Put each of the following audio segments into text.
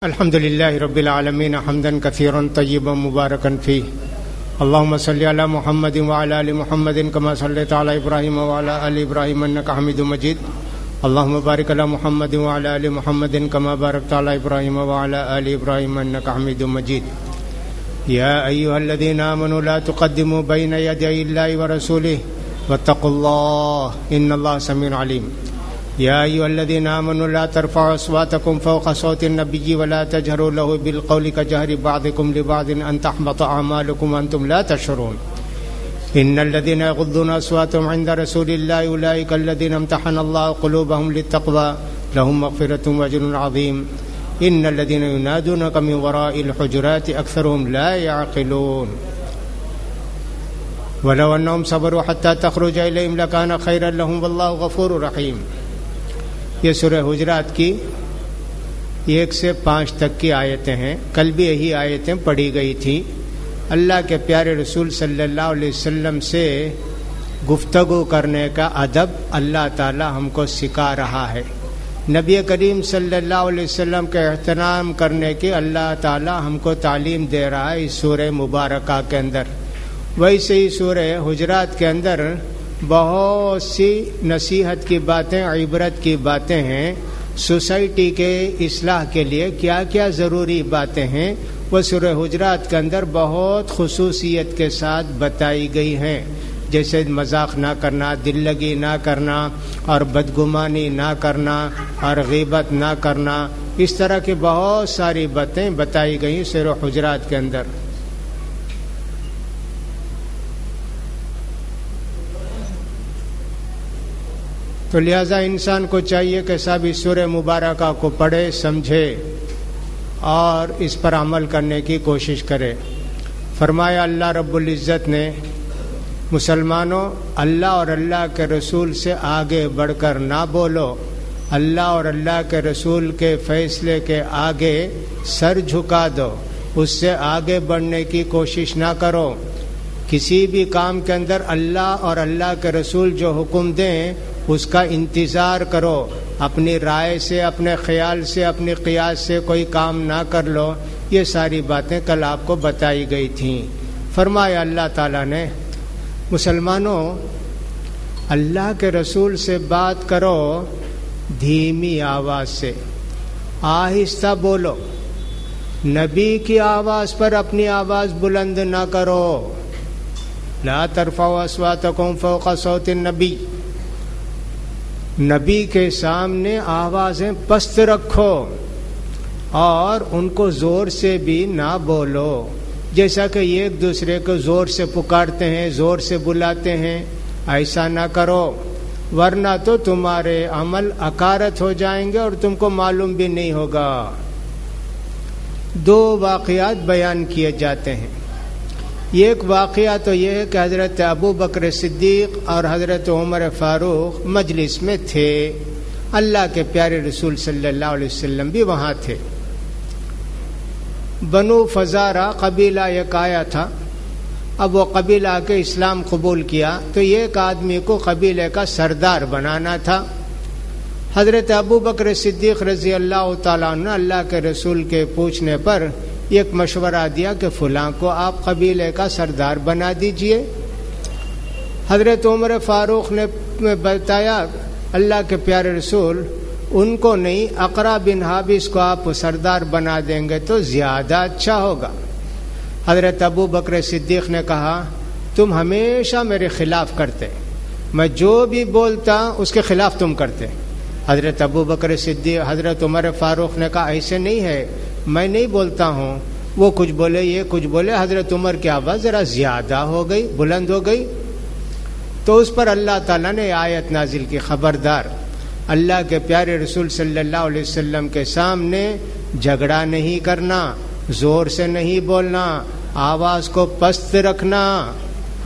الحمد لله رب العالمين حمدا كثيرا طيبا مباركا فيه اللهم صل على محمد وعلى ال محمد كما صليت على ابراهيم وعلى ال ابراهيم انك حميد مجيد اللهم بارك على محمد وعلى ال محمد كما باركت على ابراهيم وعلى ال ابراهيم انك حميد مجيد يا ايها الذين امنوا لا تقدموا بين يدي الله ورسوله واتقوا الله ان الله سميع عليم يا أيها الذين آمنوا لا ترفعوا أصواتكم فوق صوت النبي ولا تجهروا له بالقول كجهر بعضكم لبعض أن تحبط أعمالكم وأنتم لا تشعرون إن الذين يغضون أصواتهم عند رسول الله أولئك الذين امتحن الله قلوبهم للتقوى لهم مغفرة وأجر عظيم إن الذين ينادونك من وراء الحجرات أكثرهم لا يعقلون ولو أنهم صبروا حتى تخرج إليهم لكان خيرا لهم والله غفور رحيم. یہ سورہ حجرات کی 1 سے 5 تک کی آیتیں ہیں. کل بھی یہی آیتیں پڑھی گئی تھیں. اللہ کے پیارے رسول صلی اللہ علیہ وسلم سے گفتگو کرنے کا ادب اللہ تعالی ہم کو سکھا رہا ہے. نبی کریم صلی اللہ علیہ وسلم کے احترام کرنے کی اللہ تعالی ہم کو تعلیم دے رہا ہے اس سورہ مبارکہ کے اندر. ویسے ہی سورہ حجرات کے اندر بہت سی نصیحت کی باتیں، عبرت کی باتیں ہیں. سوسائٹی کے اصلاح کے لیے کیا کیا ضروری باتیں ہیں وہ سورہ حجرات کے اندر بہت خصوصیت کے ساتھ بتائی گئی ہیں. جیسے مذاق نہ کرنا، دل لگی نہ کرنا، اور بدگمانی نہ کرنا، اور غیبت نہ کرنا. اس طرح کی بہت ساری باتیں بتائی گئی سورہ حجرات کے اندر. تو لہذا انسان کو چاہیے کہ سب اس سورہ مبارکہ کو پڑھے، سمجھے اور اس پر عمل کرنے کی کوشش کرے. فرمایا اللہ رب العزت نے، مسلمانوں اللہ اور اللہ کے رسول سے آگے بڑھ کر نہ بولو. اللہ اور اللہ کے رسول کے فیصلے کے آگے سر جھکا دو، اس سے آگے بڑھنے کی کوشش نہ کرو. کسی بھی کام کے اندر اللہ اور اللہ کے رسول جو حکم دیں اس کا انتظار کرو. اپنی رائے سے، اپنے خیال سے، اپنی قیاس سے کوئی کام نہ کر لو. یہ ساری باتیں کل آپ کو بتائی گئی تھیں. فرمایا اللہ تعالیٰ نے، مسلمانوں اللہ کے رسول سے بات کرو دھیمی آواز سے، آہستہ بولو. نبی کی آواز پر اپنی آواز بلند نہ کرو. لا ترفعوا اصواتکم فوق صوت النبی، نبی کے سامنے آوازیں پست رکھو اور ان کو زور سے بھی نہ بولو. جیسا کہ یہ ایک دوسرے کو زور سے پکارتے ہیں، زور سے بلاتے ہیں، ایسا نہ کرو ورنہ تو تمہارے عمل اکارت ہو جائیں گے اور تم کو معلوم بھی نہیں ہوگا. 2 واقعات بیان کیے جاتے ہیں. ایک واقعہ تو یہ ہے کہ حضرت ابو بکر صدیق اور حضرت عمر فاروق مجلس میں تھے. اللہ کے پیارے رسول صلی اللہ علیہ وسلم بھی وہاں تھے. بنو فزارہ قبیلہ ایک آیا تھا. اب وہ قبیلہ آ کے اسلام قبول کیا تو ایک آدمی کو قبیلے کا سردار بنانا تھا. حضرت ابو بکر صدیق رضی اللہ تعالیٰ عنہ اللہ کے رسول کے پوچھنے پر ایک مشورہ دیا کہ فلاں کو آپ قبیلے کا سردار بنا دیجئے. حضرت عمر فاروق نے بتایا اللہ کے پیارے رسول ان کو نہیں، اقرا بن حابس کو آپ سردار بنا دیں گے تو زیادہ اچھا ہوگا. حضرت ابو بکر صدیق نے کہا تم ہمیشہ میرے خلاف کرتے، میں جو بھی بولتا اس کے خلاف تم کرتے. حضرت ابو بکر صدیق حضرت عمر فاروق نے کہا ایسے نہیں ہے، میں نہیں بولتا ہوں، وہ کچھ بولے یہ کچھ بولے. حضرت عمر کی آواز ذرا زیادہ ہو گئی، بلند ہو گئی. تو اس پر اللہ تعالیٰ نے آیت نازل کی، خبردار اللہ کے پیارے رسول صلی اللہ علیہ وسلم کے سامنے جھگڑا نہیں کرنا، زور سے نہیں بولنا، آواز کو پست رکھنا.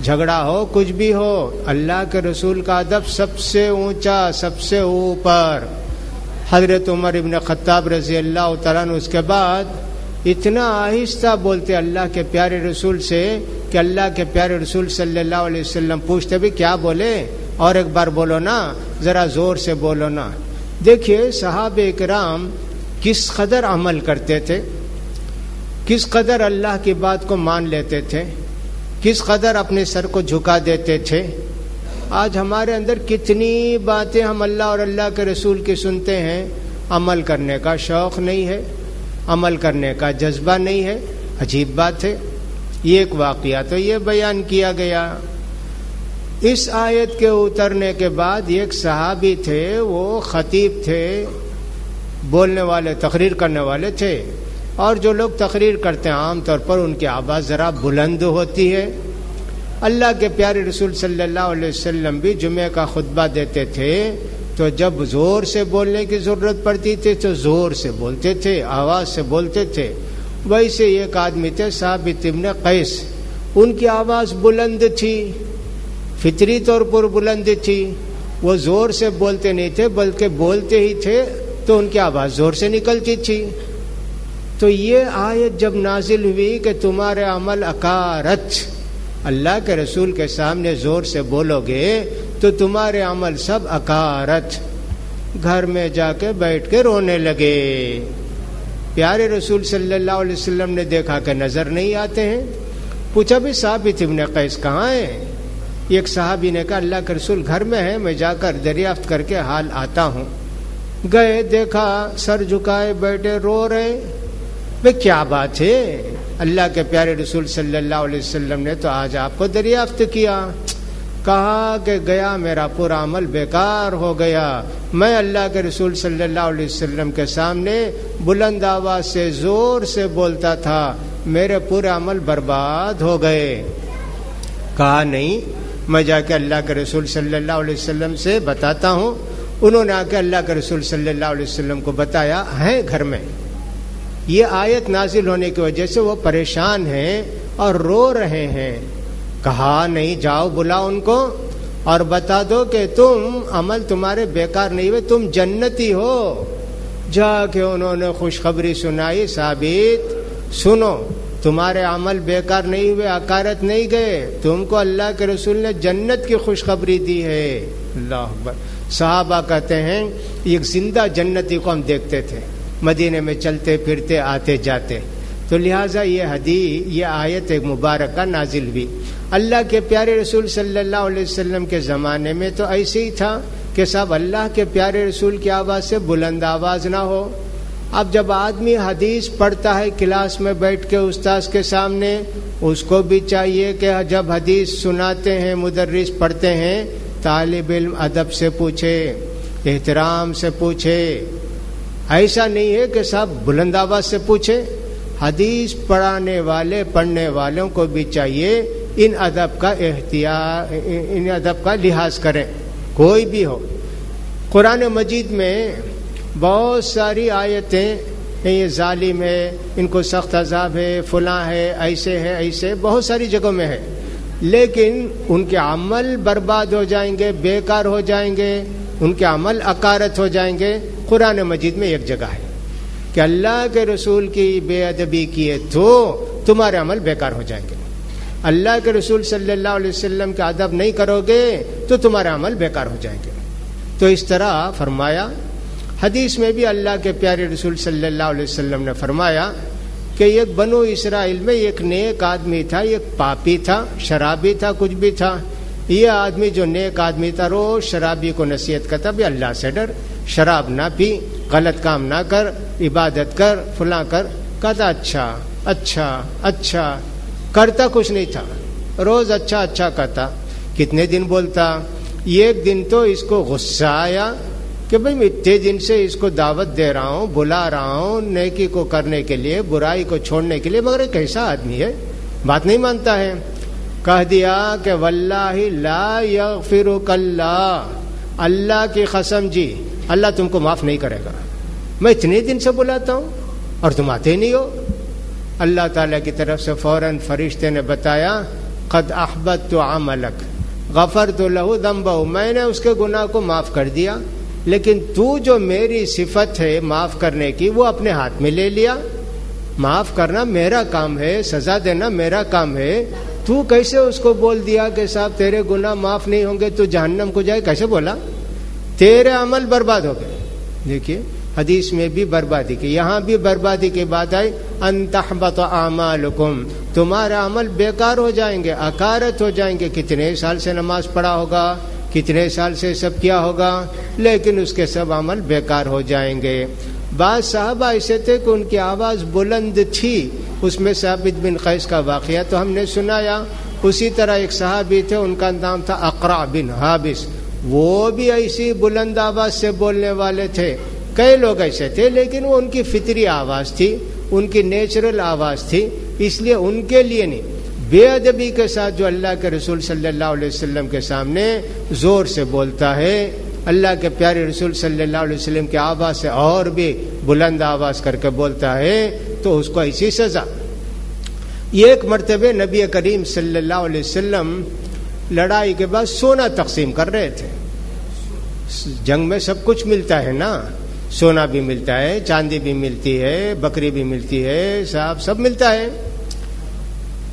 جھگڑا ہو کچھ بھی ہو، اللہ کے رسول کا ادب سب سے اونچا، سب سے اوپر. حضرت عمر ابن خطاب رضی اللہ تعالیٰ عنہ اس کے بعد اتنا آہستہ بولتے اللہ کے پیارے رسول سے کہ اللہ کے پیارے رسول صلی اللہ علیہ وسلم پوچھتے بھی کیا بولے، اور ایک بار بولو نا، ذرا زور سے بولو نا. دیکھیے صحابہ کرام کس قدر عمل کرتے تھے، کس قدر اللہ کی بات کو مان لیتے تھے، کس قدر اپنے سر کو جھکا دیتے تھے۔ آج ہمارے اندر کتنی باتیں ہم اللہ اور اللہ کے رسول کی سنتے ہیں، عمل کرنے کا شوق نہیں ہے، عمل کرنے کا جذبہ نہیں ہے۔ عجیب بات ہے۔ یہ ایک واقعہ تو یہ بیان کیا گیا۔ اس آیت کے اترنے کے بعد ایک صحابی تھے، وہ خطیب تھے، بولنے والے، تقریر کرنے والے تھے، اور جو لوگ تقریر کرتے ہیں عام طور پر ان کی آواز ذرا بلند ہوتی ہے۔ اللہ کے پیارے رسول صلی اللہ علیہ وسلم بھی جمعے کا خطبہ دیتے تھے تو جب زور سے بولنے کی ضرورت پڑتی تھی تو زور سے بولتے تھے، آواز سے بولتے تھے۔ ویسے ایک آدمی تھے ثابت ابن قیس، ان کی آواز بلند تھی، فطری طور پر بلند تھی، وہ زور سے بولتے نہیں تھے بلکہ بولتے ہی تھے تو ان کی آواز زور سے نکلتی تھی۔ تو یہ آیت جب نازل ہوئی کہ تمہارے عمل اکارت، اللہ کے رسول کے سامنے زور سے بولو گے تو تمہارے عمل سب اکارت، گھر میں جا کے بیٹھ کے رونے لگے۔ پیارے رسول صلی اللہ علیہ وسلم نے دیکھا کہ نظر نہیں آتے ہیں، پوچھا بھی ثابت ابن قیس کہاں ہے؟ ایک صحابی نے کہا اللہ کے رسول گھر میں ہے، میں جا کر دریافت کر کے حال آتا ہوں۔ گئے، دیکھا سر جھکائے بیٹھے رو رہے۔ بھئی کیا بات ہے؟ اللہ کے پیارے رسول صلی اللہ علیہ وسلم نے تو آج آپ کو دریافت کیا، کہا کہ گیا میرا پورا عمل بیکار ہو گیا، میں اللہ کے رسول صلی اللہ علیہ وسلم کے سامنے بلند آواز سے زور سے بولتا تھا، میرے پورے عمل برباد ہو گئے۔ کہا نہیں، میں جا کے اللہ کے رسول صلی اللہ علیہ وسلم سے بتاتا ہوں۔ انہوں نے آ کے اللہ کے رسول صلی اللہ علیہ وسلم کو بتایا، ہیں گھر میں۔ یہ آیت نازل ہونے کی وجہ سے وہ پریشان ہیں اور رو رہے ہیں۔ کہا نہیں، جاؤ بلاؤ ان کو اور بتا دو کہ تم عمل تمہارے بیکار نہیں ہوئے، تم جنتی ہو۔ جا کے انہوں نے خوشخبری سنائی، ثابت سنو، تمہارے عمل بیکار نہیں ہوئے، اکارت نہیں گئے، تم کو اللہ کے رسول نے جنت کی خوشخبری دی ہے۔ اللہ اکبر۔ صحابہ کہتے ہیں ایک زندہ جنتی کو ہم دیکھتے تھے، مدینے میں چلتے پھرتے آتے جاتے۔ تو لہٰذا یہ حدیث، یہ آیت ایک مبارکہ نازل ہوئی۔ اللہ کے پیارے رسول صلی اللہ علیہ وسلم کے زمانے میں تو ایسے ہی تھا کہ صاحب اللہ کے پیارے رسول کی آواز سے بلند آواز نہ ہو۔ اب جب آدمی حدیث پڑھتا ہے کلاس میں بیٹھ کے استاذ کے سامنے، اس کو بھی چاہیے کہ جب حدیث سناتے ہیں، مدرس پڑھتے ہیں، طالب علم ادب سے پوچھے، احترام سے پوچھے۔ ایسا نہیں ہے کہ صاحب بلند آواز سے پوچھے۔ حدیث پڑھانے والے، پڑھنے والوں کو بھی چاہیے ان ادب کا احتیاط، ان ادب کا لحاظ کریں، کوئی بھی ہو۔ قرآن مجید میں بہت ساری آیتیں، یہ ظالم ہے، ان کو سخت عذاب ہے، فلاں ہے، ایسے ہے، ایسے بہت ساری جگہوں میں ہے، لیکن ان کے عمل برباد ہو جائیں گے، بیکار ہو جائیں گے، ان کے عمل اکارت ہو جائیں گے۔ قرآن مجید میں ایک جگہ ہے کہ اللہ کے رسول کی بے ادبی کیے تو تمہارے عمل بیکار ہو جائیں گے، اللہ کے رسول صلی اللہ علیہ وسلم کا ادب نہیں کرو گے تو تمہارے عمل بیکار ہو جائیں گے۔ تو اس طرح فرمایا۔ حدیث میں بھی اللہ کے پیارے رسول صلی اللہ علیہ وسلم نے فرمایا کہ ایک بنو اسرائیل میں ایک نیک آدمی تھا، ایک پاپی تھا، شرابی تھا، کچھ بھی تھا۔ یہ آدمی جو نیک آدمی تھا روز شرابی کو نصیحت کرتا، بھی اللہ سے ڈر، شراب نہ پی، غلط کام نہ کر، عبادت کر، فلاں کر۔ کہتا اچھا اچھا اچھا، کرتا کچھ نہیں تھا، روز اچھا اچھا کرتا۔ کتنے دن بولتا؟ ایک دن تو اس کو غصہ آیا کہ بھئی میں اتنے دن سے اس کو دعوت دے رہا ہوں، بلا رہا ہوں نیکی کو کرنے کے لیے، برائی کو چھوڑنے کے لیے، مگر یہ کیسا آدمی ہے، بات نہیں مانتا ہے۔ کہہ دیا کہ واللہ لا یغفرک اللہ، اللہ کی قسم جی اللہ تم کو معاف نہیں کرے گا، میں اتنے دن سے بلاتا ہوں اور تم آتے نہیں ہو۔ اللہ تعالیٰ کی طرف سے فوراً فرشتے نے بتایا قد احبطت عملک غفرت لہ ذنبہ، میں نے اس کے گناہ کو معاف کر دیا، لیکن تو جو میری صفت ہے معاف کرنے کی وہ اپنے ہاتھ میں لے لیا۔ معاف کرنا میرا کام ہے، سزا دینا میرا کام ہے، تو کیسے اس کو بول دیا کہ صاحب تیرے گناہ معاف نہیں ہوں گے تو جہنم کو جائے؟ کیسے بولا؟ تیرے عمل برباد ہو گئے۔ دیکھیے حدیث میں بھی بربادی کی، یہاں بھی بربادی کی بات آئی، ان تحبط اعمالکم، تمہارا عمل بیکار ہو جائیں گے، اکارت ہو جائیں گے، کتنے سال سے نماز پڑھا ہوگا، کتنے سال سے سب کیا ہوگا، لیکن اس کے سب عمل بیکار ہو جائیں گے۔ بعض صحابہ ایسے تھے کہ ان کی آواز بلند تھی، اس میں ثابت بن قیس کا واقعہ تو ہم نے سنایا، اسی طرح ایک صحابی تھے ان کا نام تھا اقرع بن حابس، وہ بھی ایسی بلند آواز سے بولنے والے تھے، کئی لوگ ایسے تھے، لیکن وہ ان کی فطری آواز تھی، ان کی نیچرل آواز تھی، اس لیے ان کے لیے نہیں۔ بے ادبی کے ساتھ جو اللہ کے رسول صلی اللہ علیہ وسلم کے سامنے زور سے بولتا ہے، اللہ کے پیارے رسول صلی اللہ علیہ وسلم کی آواز سے اور بھی بلند آواز کر کے بولتا ہے تو اس کو ایسی سزا۔ یہ ایک مرتبہ نبی کریم صلی اللہ علیہ وسلم لڑائی کے بعد سونا تقسیم کر رہے تھے، جنگ میں سب کچھ ملتا ہے نا، سونا بھی ملتا ہے، چاندی بھی ملتی ہے، بکری بھی ملتی ہے، سب ملتا ہے۔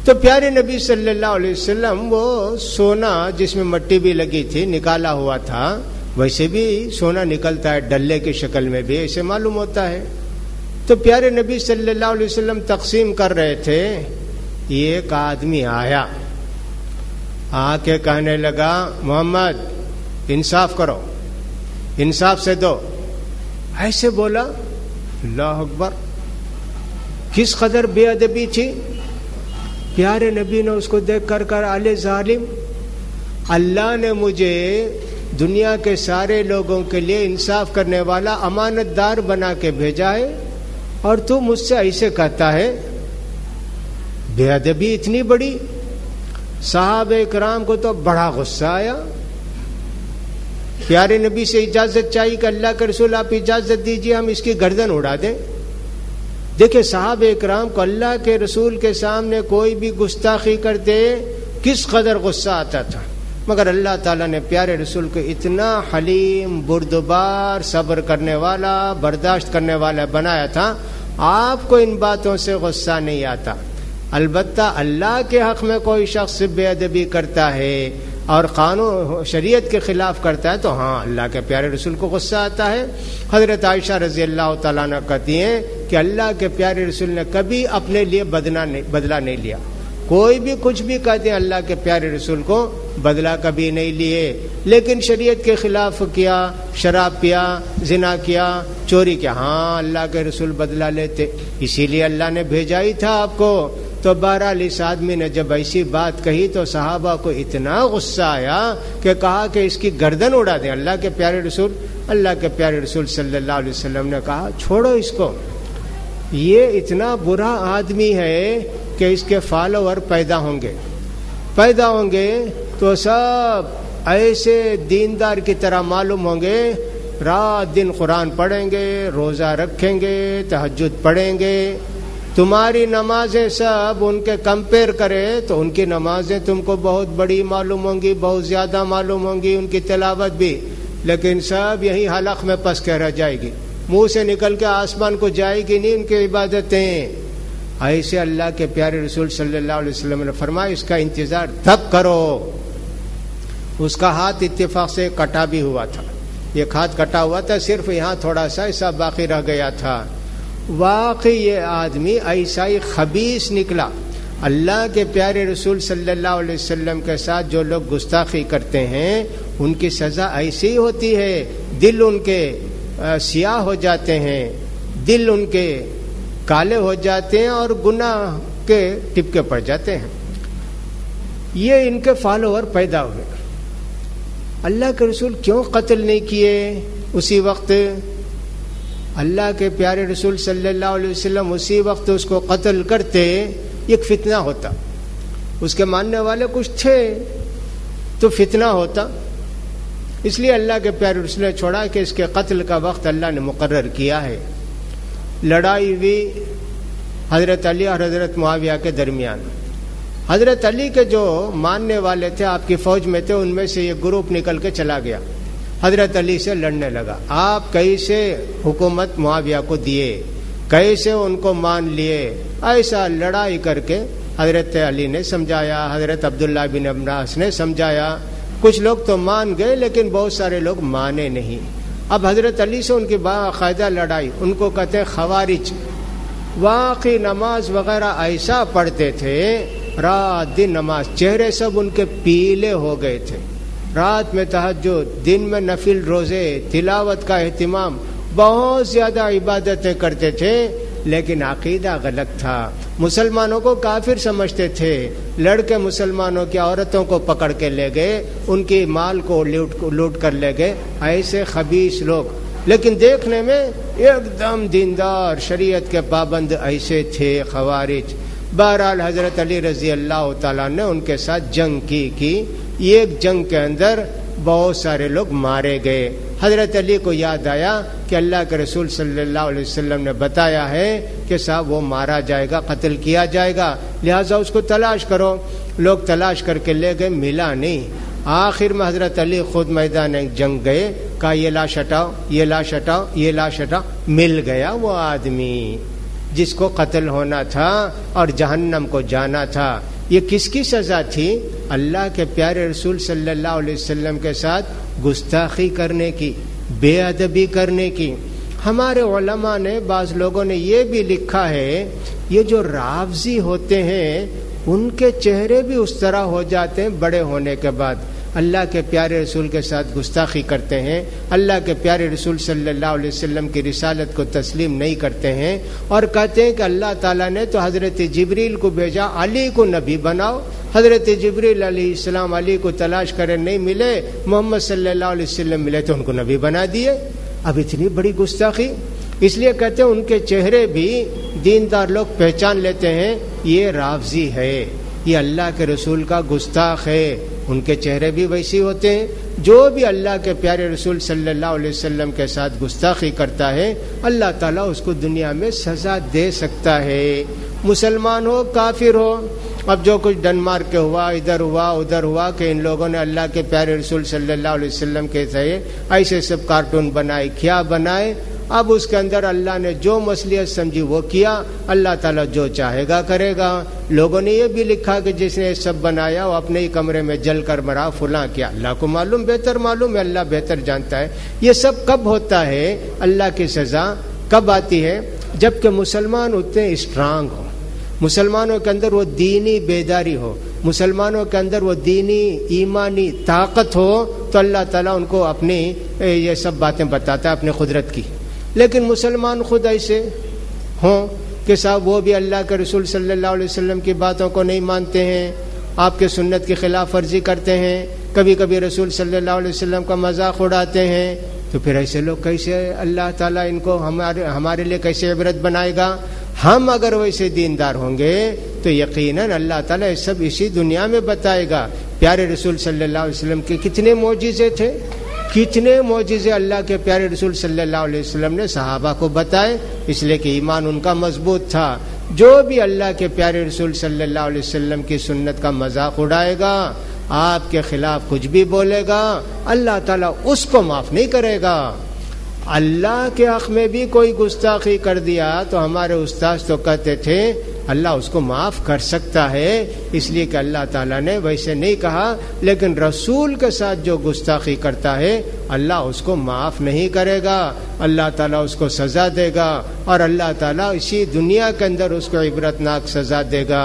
تو پیارے نبی صلی اللہ علیہ وسلم وہ سونا جس میں مٹی بھی لگی تھی نکالا ہوا تھا، ویسے بھی سونا نکلتا ہے ڈلے کی شکل میں بھی، ایسے معلوم ہوتا ہے۔ تو پیارے نبی صلی اللہ علیہ وسلم تقسیم کر رہے تھے، یہ ایک آدمی آیا، آ کے کہنے لگا محمد انصاف کرو، انصاف سے دو، ایسے بولا، اللہ اکبر، کس قدر بے ادبی تھی۔ پیارے نبی نے اس کو دیکھ کر اے ظالم، اللہ نے مجھے دنیا کے سارے لوگوں کے لیے انصاف کرنے والا امانت دار بنا کے بھیجا ہے، اور تو مجھ سے ایسے کہتا ہے، بے ادبی اتنی بڑی۔ صحابہ کرام کو تو بڑا غصہ آیا، پیارے نبی سے اجازت چاہیے کہ اللہ کے رسول آپ اجازت دیجیے ہم اس کی گردن اڑا دیں۔ دیکھیں صحابہ کرام کو اللہ کے رسول کے سامنے کوئی بھی گستاخی کرتے کس قدر غصہ آتا تھا، مگر اللہ تعالیٰ نے پیارے رسول کو اتنا حلیم، بردبار، صبر کرنے والا، برداشت کرنے والا بنایا تھا، آپ کو ان باتوں سے غصہ نہیں آتا۔ البتہ اللہ کے حق میں کوئی شخص بے ادبی کرتا ہے اور قانون شریعت کے خلاف کرتا ہے تو ہاں اللہ کے پیارے رسول کو غصہ آتا ہے۔ حضرت عائشہ رضی اللہ تعالیٰ عنہ کہتی ہیں کہ اللہ کے پیارے رسول نے کبھی اپنے لیے بدلہ نہیں لیا، کوئی بھی کچھ بھی کہتے ہیں اللہ کے پیارے رسول کو بدلہ کبھی نہیں لیے، لیکن شریعت کے خلاف کیا، شراب پیا، زنا کیا، چوری کیا، ہاں اللہ کے رسول بدلہ لیتے، اسی لیے اللہ نے بھیجا ہی تھا آپ کو۔ تو بہرحال اس آدمی نے جب ایسی بات کہی تو صحابہ کو اتنا غصہ آیا کہ کہا کہ اس کی گردن اڑا دیں۔ اللہ کے پیارے رسول صلی اللہ علیہ وسلم نے کہا چھوڑو اس کو، یہ اتنا برا آدمی ہے کہ اس کے فالوور پیدا ہوں گے تو سب ایسے دیندار کی طرح معلوم ہوں گے، رات دن قرآن پڑھیں گے، روزہ رکھیں گے، تہجد پڑھیں گے، تمہاری نمازیں سب ان کے کمپیئر کرے تو ان کی نمازیں تم کو بہت بڑی معلوم ہوں گی، بہت زیادہ معلوم ہوں گی، ان کی تلاوت بھی، لیکن سب یہی حلق میں پس کے رہ جائے گی، منہ سے نکل کے آسمان کو جائے گی نہیں ان کی عبادتیں۔ ایسے اللہ کے پیارے رسول صلی اللہ علیہ وسلم نے فرمایا اس کا انتظار تب کرو۔ اس کا ہاتھ اتفاق سے کٹا بھی ہوا تھا، ایک ہاتھ کٹا ہوا تھا، صرف یہاں تھوڑا سا ایسا باقی رہ گیا تھا۔ واقعی یہ آدمی ایسا ہی خبیث نکلا۔ اللہ کے پیارے رسول صلی اللہ علیہ وسلم کے ساتھ جو لوگ گستاخی کرتے ہیں ان کی سزا ایسی ہی ہوتی ہے، دل ان کے سیاہ ہو جاتے ہیں، دل ان کے کالے ہو جاتے ہیں اور گناہ کے ٹپکے پڑ جاتے ہیں۔ یہ ان کے فالوور پیدا ہوئے۔ اللہ کے رسول کیوں قتل نہیں کیے اسی وقت؟ اللہ کے پیارے رسول صلی اللہ علیہ وسلم اسی وقت اس کو قتل کرتے ایک فتنہ ہوتا، اس کے ماننے والے کچھ تھے تو فتنہ ہوتا، اس لیے اللہ کے پیارے رسول نے چھوڑا کہ اس کے قتل کا وقت اللہ نے مقرر کیا ہے۔ لڑائی ہوئی حضرت علی اور حضرت معاویہ کے درمیان۔ حضرت علی کے جو ماننے والے تھے آپ کی فوج میں تھے، ان میں سے یہ گروپ نکل کے چلا گیا، حضرت علی سے لڑنے لگا۔ آپ کیسے حکومت معاویہ کو دیے، کیسے ان کو مان لیے، ایسا لڑائی کر کے حضرت علی نے سمجھایا، حضرت عبداللہ بن عباس نے سمجھایا، کچھ لوگ تو مان گئے لیکن بہت سارے لوگ مانے نہیں۔ اب حضرت علی سے ان کی باقاعدہ لڑائی، ان کو کہتے ہیں خوارج. واقعی نماز وغیرہ ایسا پڑھتے تھے، رات دن نماز، چہرے سب ان کے پیلے ہو گئے تھے. رات میں تہجد، دن میں نفل روزے، تلاوت کا اہتمام، بہت زیادہ عبادتیں کرتے تھے، لیکن عقیدہ غلط تھا. مسلمانوں کو کافر سمجھتے تھے. لڑکے مسلمانوں کی عورتوں کو پکڑ کے لے گئے، ان کی مال کو لوٹ کر لے گئے. ایسے خبیث لوگ، لیکن دیکھنے میں ایک دم دیندار، شریعت کے پابند ایسے تھے خوارج. بہرحال حضرت علی رضی اللہ تعالیٰ نے ان کے ساتھ جنگ کی. ایک جنگ کے اندر بہت سارے لوگ مارے گئے. حضرت علی کو یاد آیا کہ اللہ کے رسول صلی اللہ علیہ وسلم نے بتایا ہے کہ صاحب وہ مارا جائے گا، قتل کیا جائے گا، لہٰذا اس کو تلاش کرو. لوگ تلاش کر کے لے گئے، ملا نہیں. آخر میں حضرت علی خود میدان جنگ گئے، کہا یہ لاش ہٹاؤ، یہ لاش ہٹاؤ، یہ لاش ہٹاؤ. مل گیا وہ آدمی جس کو قتل ہونا تھا اور جہنم کو جانا تھا. یہ کس کی سزا تھی؟ اللہ کے پیارے رسول صلی اللہ علیہ وسلم کے ساتھ گستاخی کرنے کی، بے ادبی کرنے کی. ہمارے علماء نے، بعض لوگوں نے یہ بھی لکھا ہے، یہ جو رافضی ہوتے ہیں ان کے چہرے بھی اس طرح ہو جاتے ہیں بڑے ہونے کے بعد. اللہ کے پیارے رسول کے ساتھ گستاخی کرتے ہیں، اللہ کے پیارے رسول صلی اللہ علیہ وسلم کی رسالت کو تسلیم نہیں کرتے ہیں، اور کہتے ہیں کہ اللہ تعالیٰ نے تو حضرت جبریل کو بھیجا علی کو نبی بناؤ. حضرت جبریل علیہ السلام علی کو تلاش کرے، نہیں ملے، محمد صلی اللہ علیہ وسلم ملے تو ان کو نبی بنا دیے. اب اتنی بڑی گستاخی. اس لیے کہتے ہیں ان کے چہرے بھی دیندار لوگ پہچان لیتے ہیں، یہ رافضی ہے، یہ اللہ کے رسول کا گستاخ ہے. ان کے چہرے بھی ویسی ہوتے ہیں. جو بھی اللہ کے پیارے رسول صلی اللہ علیہ وسلم کے ساتھ گستاخی کرتا ہے، اللہ تعالیٰ اس کو دنیا میں سزا دے سکتا ہے، مسلمان ہو کافر ہو. اب جو کچھ ڈنمارک کے ہوا، ادھر ہوا ادھر ہوا، کہ ان لوگوں نے اللہ کے پیارے رسول صلی اللہ علیہ وسلم کے ایسے سب کارٹون بنائے، کیا بنائے. اب اس کے اندر اللہ نے جو مصلحت سمجھی وہ کیا، اللہ تعالیٰ جو چاہے گا کرے گا. لوگوں نے یہ بھی لکھا کہ جس نے سب بنایا وہ اپنے ہی کمرے میں جل کر مرا، فلاں کیا. اللہ کو معلوم، بہتر معلوم ہے، اللہ بہتر جانتا ہے. یہ سب کب ہوتا ہے؟ اللہ کی سزا کب آتی ہے؟ جب کہ مسلمان اتنے اسٹرانگ ہو، مسلمانوں کے اندر وہ دینی بیداری ہو، مسلمانوں کے اندر وہ دینی ایمانی طاقت ہو، تو اللہ تعالیٰ ان کو اپنی یہ سب باتیں بتاتا ہے اپنی قدرت کی. لیکن مسلمان خود ایسے ہوں کہ صاحب وہ بھی اللہ کے رسول صلی اللہ علیہ وسلم کی باتوں کو نہیں مانتے ہیں، آپ کے سنت کی خلاف ورزی کرتے ہیں، کبھی کبھی رسول صلی اللہ علیہ وسلم کا مذاق اڑاتے ہیں، تو پھر ایسے لوگ کیسے اللہ تعالیٰ ان کو ہمارے لیے کیسے عبرت بنائے گا؟ ہم اگر ویسے دیندار ہوں گے تو یقیناً اللہ تعالیٰ یہ سب اسی دنیا میں بتائے گا. پیارے رسول صلی اللہ علیہ وسلم کے کتنے معجزے تھے، کتنے معجزے اللہ کے پیارے رسول صلی اللہ علیہ وسلم نے صحابہ کو بتائے، اس لیے کہ ایمان ان کا مضبوط تھا. جو بھی اللہ کے پیارے رسول صلی اللہ علیہ وسلم کی سنت کا مذاق اڑائے گا، آپ کے خلاف کچھ بھی بولے گا، اللہ تعالیٰ اس کو معاف نہیں کرے گا. اللہ کے حق میں بھی کوئی گستاخی کر دیا تو ہمارے استاد تو کہتے تھے اللہ اس کو معاف کر سکتا ہے، اس لیے کہ اللہ تعالیٰ نے ویسے نہیں کہا. لیکن رسول کے ساتھ جو گستاخی کرتا ہے اللہ اس کو معاف نہیں کرے گا، اللہ تعالیٰ اس کو سزا دے گا، اور اللہ تعالیٰ اسی دنیا کے اندر اس کو عبرتناک سزا دے گا.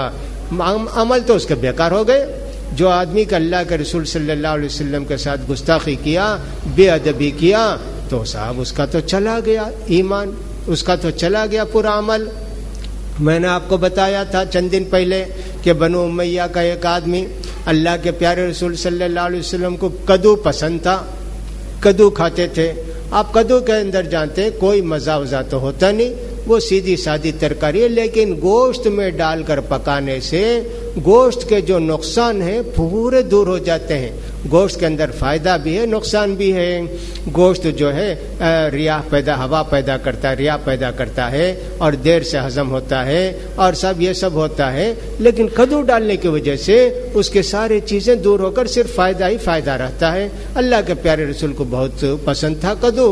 عمل تو اس کے بیکار ہو گئے. جو آدمی کا اللہ کے رسول صلی اللہ علیہ وسلم کے ساتھ گستاخی کیا، بے ادبی کیا، تو صاحب اس کا تو چلا گیا ایمان، اس کا تو چلا گیا پورا عمل. میں نے آپ کو بتایا تھا چند دن پہلے کہ بنو امیہ کا ایک آدمی اللہ کے پیارے رسول صلی اللہ علیہ وسلم کو کدو پسند تھا، کدو کھاتے تھے. آپ کدو کے اندر جانتے ہیں کوئی مزہ وزا تو ہوتا نہیں، وہ سیدھی سادی ترکاری ہے، لیکن گوشت میں ڈال کر پکانے سے گوشت کے جو نقصان ہیں پورے دور ہو جاتے ہیں. گوشت کے اندر فائدہ بھی ہے، نقصان بھی ہے. گوشت جو ہے ہوا پیدا کرتا ہے، ریاح پیدا کرتا ہے، اور دیر سے ہضم ہوتا ہے، اور سب یہ سب ہوتا ہے. لیکن کدو ڈالنے کی وجہ سے اس کے ساری چیزیں دور ہو کر صرف فائدہ ہی فائدہ رہتا ہے. اللہ کے پیارے رسول کو بہت پسند تھا کدو.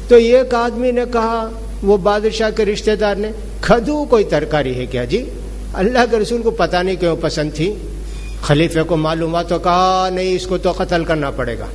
تو ایک آدمی نے کہا، وہ بادشاہ کے رشتہ دار نے، کدو کوئی ترکاری ہے کیا جی؟ اللہ کے رسول کو پتہ نہیں کیوں پسند تھی. خلیفے کو معلوم ہوا تو کہا نہیں، اس کو تو قتل کرنا پڑے گا.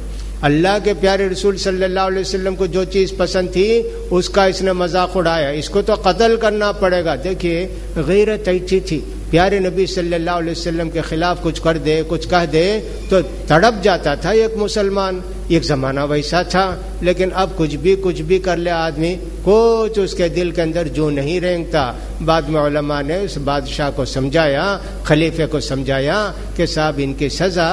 اللہ کے پیارے رسول صلی اللہ علیہ وسلم کو جو چیز پسند تھی اس کا اس نے مذاق اڑایا، اس کو تو قتل کرنا پڑے گا۔ دیکھیے غیرت ایسی تھی، پیارے نبی صلی اللہ علیہ وسلم کے خلاف کچھ کر دے، کچھ کہہ دے تو تڑپ جاتا تھا ایک مسلمان۔ ایک زمانہ ویسا تھا، لیکن اب کچھ بھی کر لے آدمی، کچھ اس کے دل کے اندر جو نہیں رینگتا۔ بعد میں علماء نے اس بادشاہ کو سمجھایا، خلیفے کو سمجھایا کہ صاحب ان کی سزا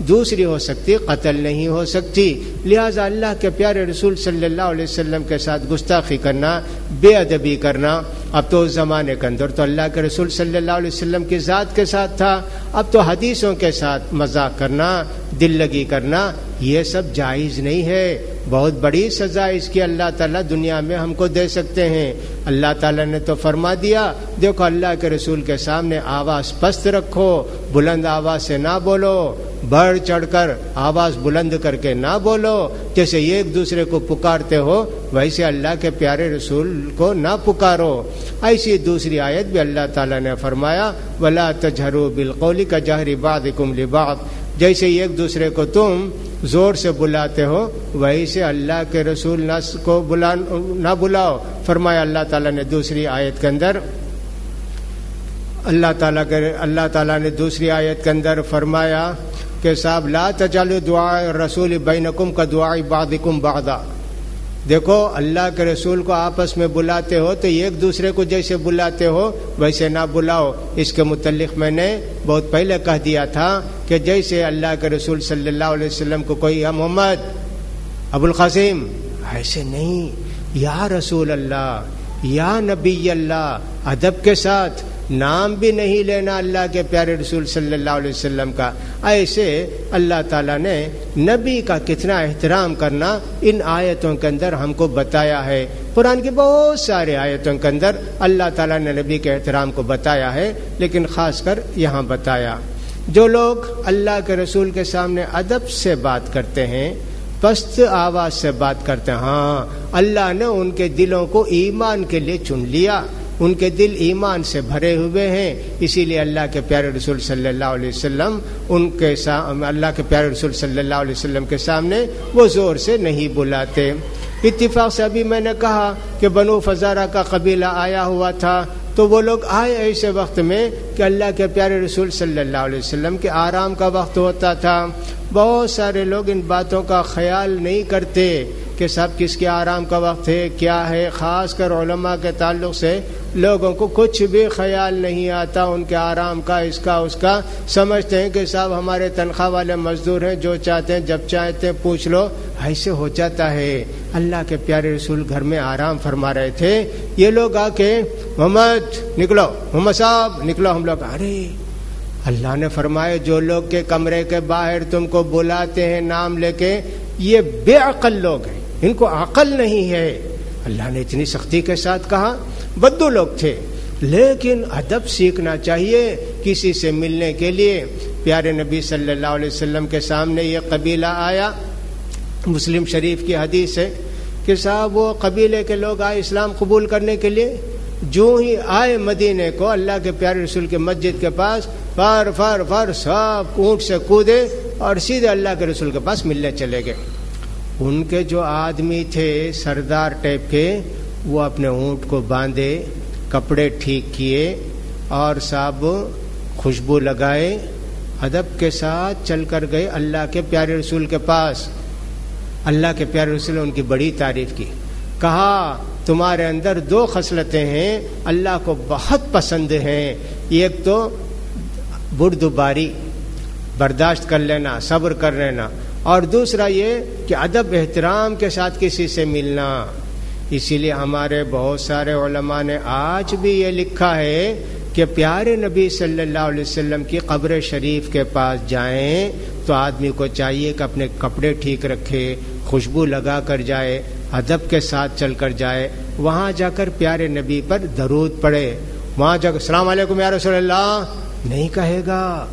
دوسری ہو سکتی، قتل نہیں ہو سکتی، لہذا اللہ کے پیارے رسول صلی اللہ علیہ وسلم کے ساتھ گستاخی کرنا، بے ادبی کرنا، اب تو اس زمانے کے اندر تو اللہ کے رسول صلی اللہ علیہ وسلم کی ذات کے ساتھ تھا، اب تو حدیثوں کے ساتھ مذاق کرنا، دل لگی کرنا، یہ سب جائز نہیں ہے۔ بہت بڑی سزا اس کی اللہ تعالیٰ دنیا میں ہم کو دے سکتے ہیں۔ اللہ تعالیٰ نے تو فرما دیا، دیکھو اللہ کے رسول کے سامنے آواز پست رکھو، بلند آواز سے نہ بولو، بڑھ چڑھ کر آواز بلند کر کے نہ بولو، جیسے ایک دوسرے کو پکارتے ہو ویسے اللہ کے پیارے رسول کو نہ پکارو۔ ایسی دوسری آیت بھی اللہ تعالیٰ نے فرمایا، وَلَا تَجْهَرُوا بِالْقَوْلِ كَجَهْرِ بَعْضِكُمْ لِبَعْضٍ، جیسے ایک دوسرے کو تم زور سے بلاتے ہو ویسے اللہ کے رسول کو نہ بلاؤ۔ فرمایا اللہ تعالیٰ نے دوسری آیت کے اندر، اللہ تعالیٰ نے دوسری آیت کے اندر فرمایا کہ صاحب لا تجعلوا دعاء الرسول بینکم کدعاء بعضکم بعضا، دیکھو اللہ کے رسول کو آپس میں بلاتے ہو تو ایک دوسرے کو جیسے بلاتے ہو ویسے نہ بلاؤ۔ اس کے متعلق میں نے بہت پہلے کہہ دیا تھا کہ جیسے اللہ کے رسول صلی اللہ علیہ وسلم کو کوئی یا محمد، ابو القاسم، ایسے نہیں، یا رسول اللہ، یا نبی اللہ، ادب کے ساتھ، نام بھی نہیں لینا اللہ کے پیارے رسول صلی اللہ علیہ وسلم کا۔ ایسے اللہ تعالیٰ نے نبی کا کتنا احترام کرنا ان آیتوں کے اندر ہم کو بتایا ہے۔ قرآن کی بہت سارے آیتوں کے اندر اللہ تعالیٰ نے نبی کے احترام کو بتایا ہے، لیکن خاص کر یہاں بتایا۔ جو لوگ اللہ کے رسول کے سامنے ادب سے بات کرتے ہیں، پست آواز سے بات کرتے ہیں، ہاں اللہ نے ان کے دلوں کو ایمان کے لیے چن لیا، ان کے دل ایمان سے بھرے ہوئے ہیں، اسی لیے اللہ کے پیارے رسول صلی اللہ علیہ وسلم اللہ کے پیارے رسول صلی اللہ علیہ وسلم کے سامنے وہ زور سے نہیں بلاتے۔ اتفاق سے ابھی میں نے کہا کہ بنو فزارہ کا قبیلہ آیا ہوا تھا، تو وہ لوگ آئے ایسے وقت میں کہ اللہ کے پیارے رسول صلی اللہ علیہ وسلم کے آرام کا وقت ہوتا تھا۔ بہت سارے لوگ ان باتوں کا خیال نہیں کرتے کہ سب کس کے آرام کا وقت ہے، کیا ہے، خاص کر علماء کے تعلق سے لوگوں کو کچھ بھی خیال نہیں آتا ان کے آرام کا، اس کا اس کا، سمجھتے ہیں کہ صاحب ہمارے تنخواہ والے مزدور ہیں، جو چاہتے ہیں جب چاہتے ہیں پوچھ لو، ایسے ہو جاتا ہے۔ اللہ کے پیارے رسول گھر میں آرام فرما رہے تھے، یہ لوگ آ کے محمد نکلو، محمد صاحب نکلو، ہم لوگ ارے اللہ نے فرمایا جو لوگ کے کمرے کے باہر تم کو بلاتے ہیں نام لے کے، یہ بے عقل لوگ ہیں، ان کو عقل نہیں ہے۔ اللہ نے اتنی سختی کے ساتھ کہا، بدو لوگ تھے، لیکن ادب سیکھنا چاہیے کسی سے ملنے کے لیے۔ پیارے نبی صلی اللہ علیہ وسلم کے سامنے یہ قبیلہ آیا، مسلم شریف کی حدیث ہے کہ صاحب وہ قبیلے کے لوگ آئے اسلام قبول کرنے کے لیے، جو ہی آئے مدینے کو اللہ کے پیارے رسول کے مسجد کے پاس، فر فر فر سب اونٹ سے کودے اور سیدھے اللہ کے رسول کے پاس ملنے چلے گئے۔ ان کے جو آدمی تھے سردار ٹائپ کے، وہ اپنے اونٹ کو باندھے، کپڑے ٹھیک کیے اور صاحب خوشبو لگائے، ادب کے ساتھ چل کر گئے اللہ کے پیارے رسول کے پاس۔ اللہ کے پیارے رسول نے ان کی بڑی تعریف کی، کہا تمہارے اندر دو خصلتیں ہیں اللہ کو بہت پسند ہیں، ایک تو بردباری، برداشت کر لینا، صبر کر لینا، اور دوسرا یہ کہ ادب احترام کے ساتھ کسی سے ملنا۔ اسی لیے ہمارے بہت سارے علماء نے آج بھی یہ لکھا ہے کہ پیارے نبی صلی اللہ علیہ وسلم کی قبر شریف کے پاس جائیں تو آدمی کو چاہیے کہ اپنے کپڑے ٹھیک رکھے، خوشبو لگا کر جائے، ادب کے ساتھ چل کر جائے، وہاں جا کر پیارے نبی پر درود پڑھے، وہاں جا کر السلام علیکم یا رسول اللہ نہیں کہے گا،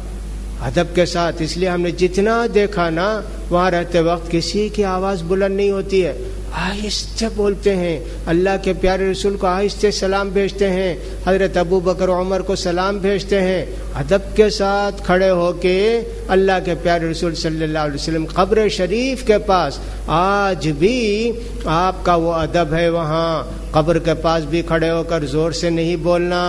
ادب کے ساتھ۔ اس لیے ہم نے جتنا دیکھا نا، وہاں رہتے وقت کسی کی آواز بلند نہیں ہوتی ہے، آہستہ بولتے ہیں، اللہ کے پیارے رسول کو آہستہ سلام بھیجتے ہیں، حضرت ابو بکر عمر کو سلام بھیجتے ہیں، ادب کے ساتھ کھڑے ہو کے اللہ کے پیارے رسول صلی اللہ علیہ وسلم قبر شریف کے پاس آج بھی آپ کا وہ ادب ہے، وہاں قبر کے پاس بھی کھڑے ہو کر زور سے نہیں بولنا،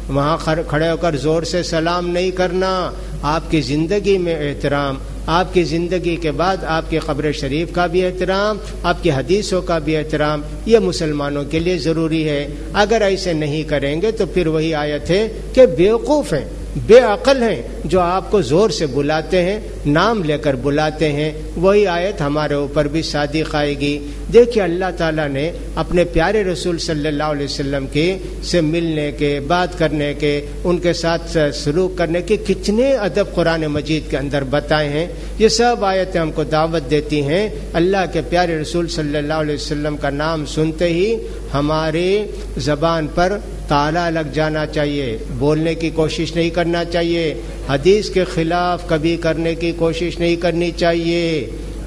وہاں کھڑے ہو کر زور سے سلام نہیں کرنا، آپ کی زندگی میں احترام، آپ کی زندگی کے بعد آپ کی قبر شریف کا بھی احترام، آپ کی حدیثوں کا بھی احترام، یہ مسلمانوں کے لیے ضروری ہے۔ اگر ایسے نہیں کریں گے تو پھر وہی آیت ہے کہ بیوقوف ہیں، بے عقل ہیں، جو آپ کو زور سے بلاتے ہیں، نام لے کر بلاتے ہیں، وہی آیت ہمارے اوپر بھی صادق آئے گی۔ دیکھیے اللہ تعالیٰ نے اپنے پیارے رسول صلی اللہ علیہ وسلم کے سے ملنے کے، بات کرنے کے، ان کے ساتھ سلوک کرنے کے کتنے ادب قرآن مجید کے اندر بتائے ہیں۔ یہ سب آیتیں ہم کو دعوت دیتی ہیں اللہ کے پیارے رسول صلی اللہ علیہ وسلم کا نام سنتے ہی ہمارے زبان پر تالا لگ جانا چاہیے، بولنے کی کوشش نہیں کرنا چاہیے، حدیث کے خلاف کبھی کرنے کی کوشش نہیں کرنی چاہیے،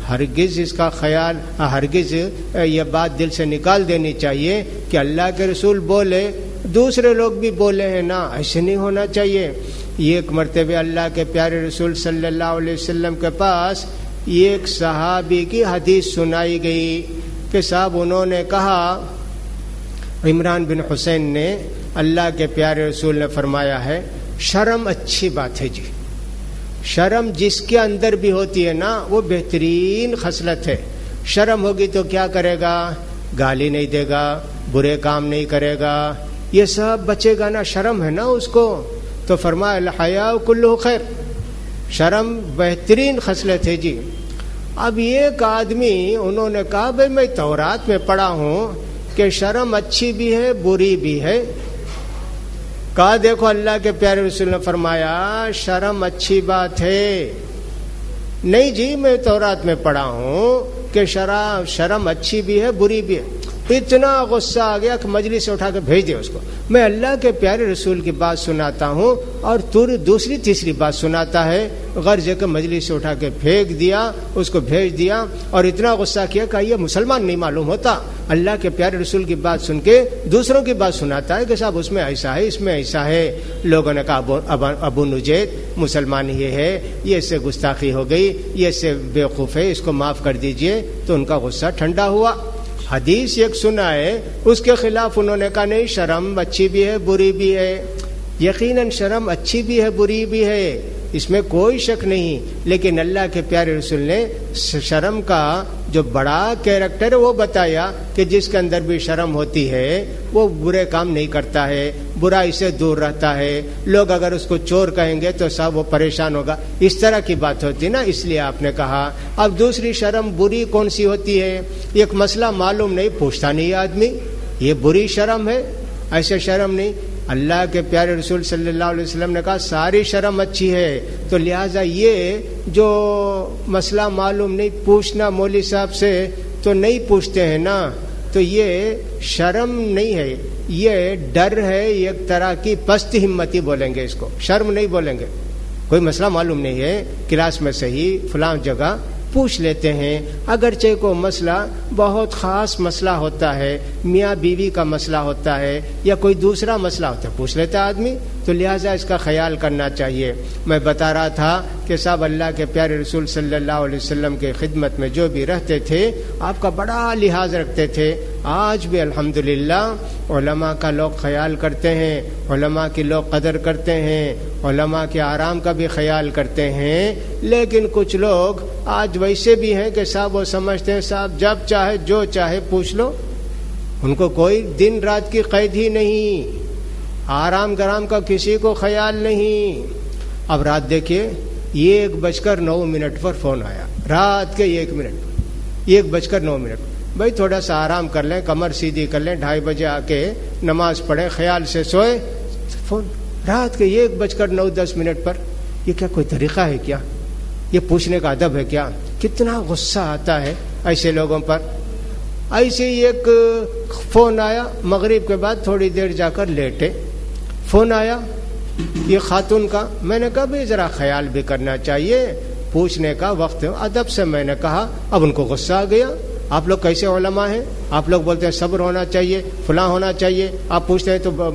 ہرگز اس کا خیال، ہرگز یہ بات دل سے نکال دینی چاہیے کہ اللہ کے رسول بولے دوسرے لوگ بھی بولے ہیں نا، ایسے نہیں ہونا چاہیے۔ ایک مرتبہ اللہ کے پیارے رسول صلی اللہ علیہ وسلم کے پاس ایک صحابی کی حدیث سنائی گئی کہ صاحب انہوں نے کہا، عمران بن حسین نے، اللہ کے پیارے رسول نے فرمایا ہے شرم اچھی بات ہے جی، شرم جس کے اندر بھی ہوتی ہے نا وہ بہترین خصلت ہے۔ شرم ہوگی تو کیا کرے گا؟ گالی نہیں دے گا، برے کام نہیں کرے گا، یہ سب بچے گا نا، شرم ہے نا اس کو۔ تو فرمایا الحیاء کلہ خیر، شرم بہترین خصلت ہے جی۔ اب ایک آدمی انہوں نے کہا بھائی میں تورات میں پڑھا ہوں کہ شرم اچھی بھی ہے بری بھی ہے۔ کہا دیکھو اللہ کے پیارے رسول نے فرمایا شرم اچھی بات ہے۔ نہیں جی میں تورات میں پڑھا ہوں کہ شرم اچھی بھی ہے بری بھی ہے۔ اتنا غصہ آ گیا کہ مجلس سے اٹھا کے بھیج دیا اس کو۔ میں اللہ کے پیارے رسول کی بات سناتا ہوں اور تو دوسری تیسری بات سناتا ہے، غرض کہ مجلس سے اٹھا کے پھینک دیا، اس کو بھیج دیا، اور اتنا غصہ کیا کہ یہ مسلمان نہیں معلوم ہوتا، اللہ کے پیارے رسول کی بات سن کے دوسروں کی بات سناتا ہے کہ صاحب اس میں ایسا ہے، اس میں ایسا ہے۔ لوگوں نے کہا ابو نجید مسلمان یہ ہے، یہ اس سے گستاخی ہو گئی، یہ اس سے بیوقوف ہے، اس کو معاف کر دیجئے۔ تو ان کا غصہ ٹھنڈا ہوا۔ حدیث ایک سنا ہے، اس کے خلاف انہوں نے کہا نہیں شرم اچھی بھی ہے بری بھی ہے۔ یقیناً شرم اچھی بھی ہے بری بھی ہے، اس میں کوئی شک نہیں، لیکن اللہ کے پیارے رسول نے شرم کا جو بڑا کیریکٹر ہے وہ بتایا کہ جس کے اندر بھی شرم ہوتی ہے وہ برے کام نہیں کرتا ہے، برائی سے دور رہتا ہے۔ لوگ اگر اس کو چور کہیں گے تو سب وہ پریشان ہوگا، اس طرح کی بات ہوتی نا، اس لیے آپ نے کہا۔ اب دوسری شرم بری کون سی ہوتی ہے؟ ایک مسئلہ معلوم نہیں، پوچھتا نہیں آدمی، یہ بری شرم ہے، ایسے شرم نہیں۔ اللہ کے پیارے رسول صلی اللہ علیہ وسلم نے کہا ساری شرم اچھی ہے، تو لہٰذا یہ جو مسئلہ معلوم نہیں پوچھنا مولوی صاحب سے تو نہیں پوچھتے ہیں نا، تو یہ شرم نہیں ہے، یہ ڈر ہے، ایک طرح کی پست ہمتی بولیں گے اس کو، شرم نہیں بولیں گے۔ کوئی مسئلہ معلوم نہیں ہے، کلاس میں صحیح فلاں جگہ پوچھ لیتے ہیں، اگرچہ کوئی مسئلہ بہت خاص مسئلہ ہوتا ہے، میاں بیوی کا مسئلہ ہوتا ہے یا کوئی دوسرا مسئلہ ہوتا ہے، پوچھ لیتا آدمی، تو لہٰذا اس کا خیال کرنا چاہیے۔ میں بتا رہا تھا کہ صاحب اللہ کے پیارے رسول صلی اللہ علیہ وسلم کے خدمت میں جو بھی رہتے تھے آپ کا بڑا لحاظ رکھتے تھے۔ آج بھی الحمدللہ علماء کا لوگ خیال کرتے ہیں، علماء کی لوگ قدر کرتے ہیں، علماء کے آرام کا بھی خیال کرتے ہیں، لیکن کچھ لوگ آج ویسے بھی ہیں کہ صاحب وہ سمجھتے ہیں صاحب جب چاہے جو چاہے پوچھ لو، ان کو کوئی دن رات کی قید ہی نہیں، آرام گرام کا کسی کو خیال نہیں۔ اب رات دیکھیے 1:09 پر فون آیا، رات کے 1 منٹ، 1:09، بھائی تھوڑا سا آرام کر لیں، کمر سیدھی کر لیں، 2:30 بجے آ کے نماز پڑھیں، خیال سے سوئے، فون رات کے 1:09 پر۔ یہ کیا کوئی طریقہ ہے کیا؟ یہ پوچھنے کا ادب ہے کیا؟ کتنا غصہ آتا ہے ایسے لوگوں پر۔ ایسے ہی ایک فون آیا مغرب کے بعد تھوڑی دیر جا کر لیٹے، فون آیا یہ خاتون کا، میں نے کہا بھائی ذرا خیال بھی کرنا چاہیے، پوچھنے کا وقت ادب سے میں نے کہا۔ اب ان کو غصہ آ گیا، آپ لوگ کیسے علماء ہیں؟ آپ لوگ بولتے ہیں صبر ہونا چاہیے، فلاں ہونا چاہیے، آپ پوچھتے ہیں تو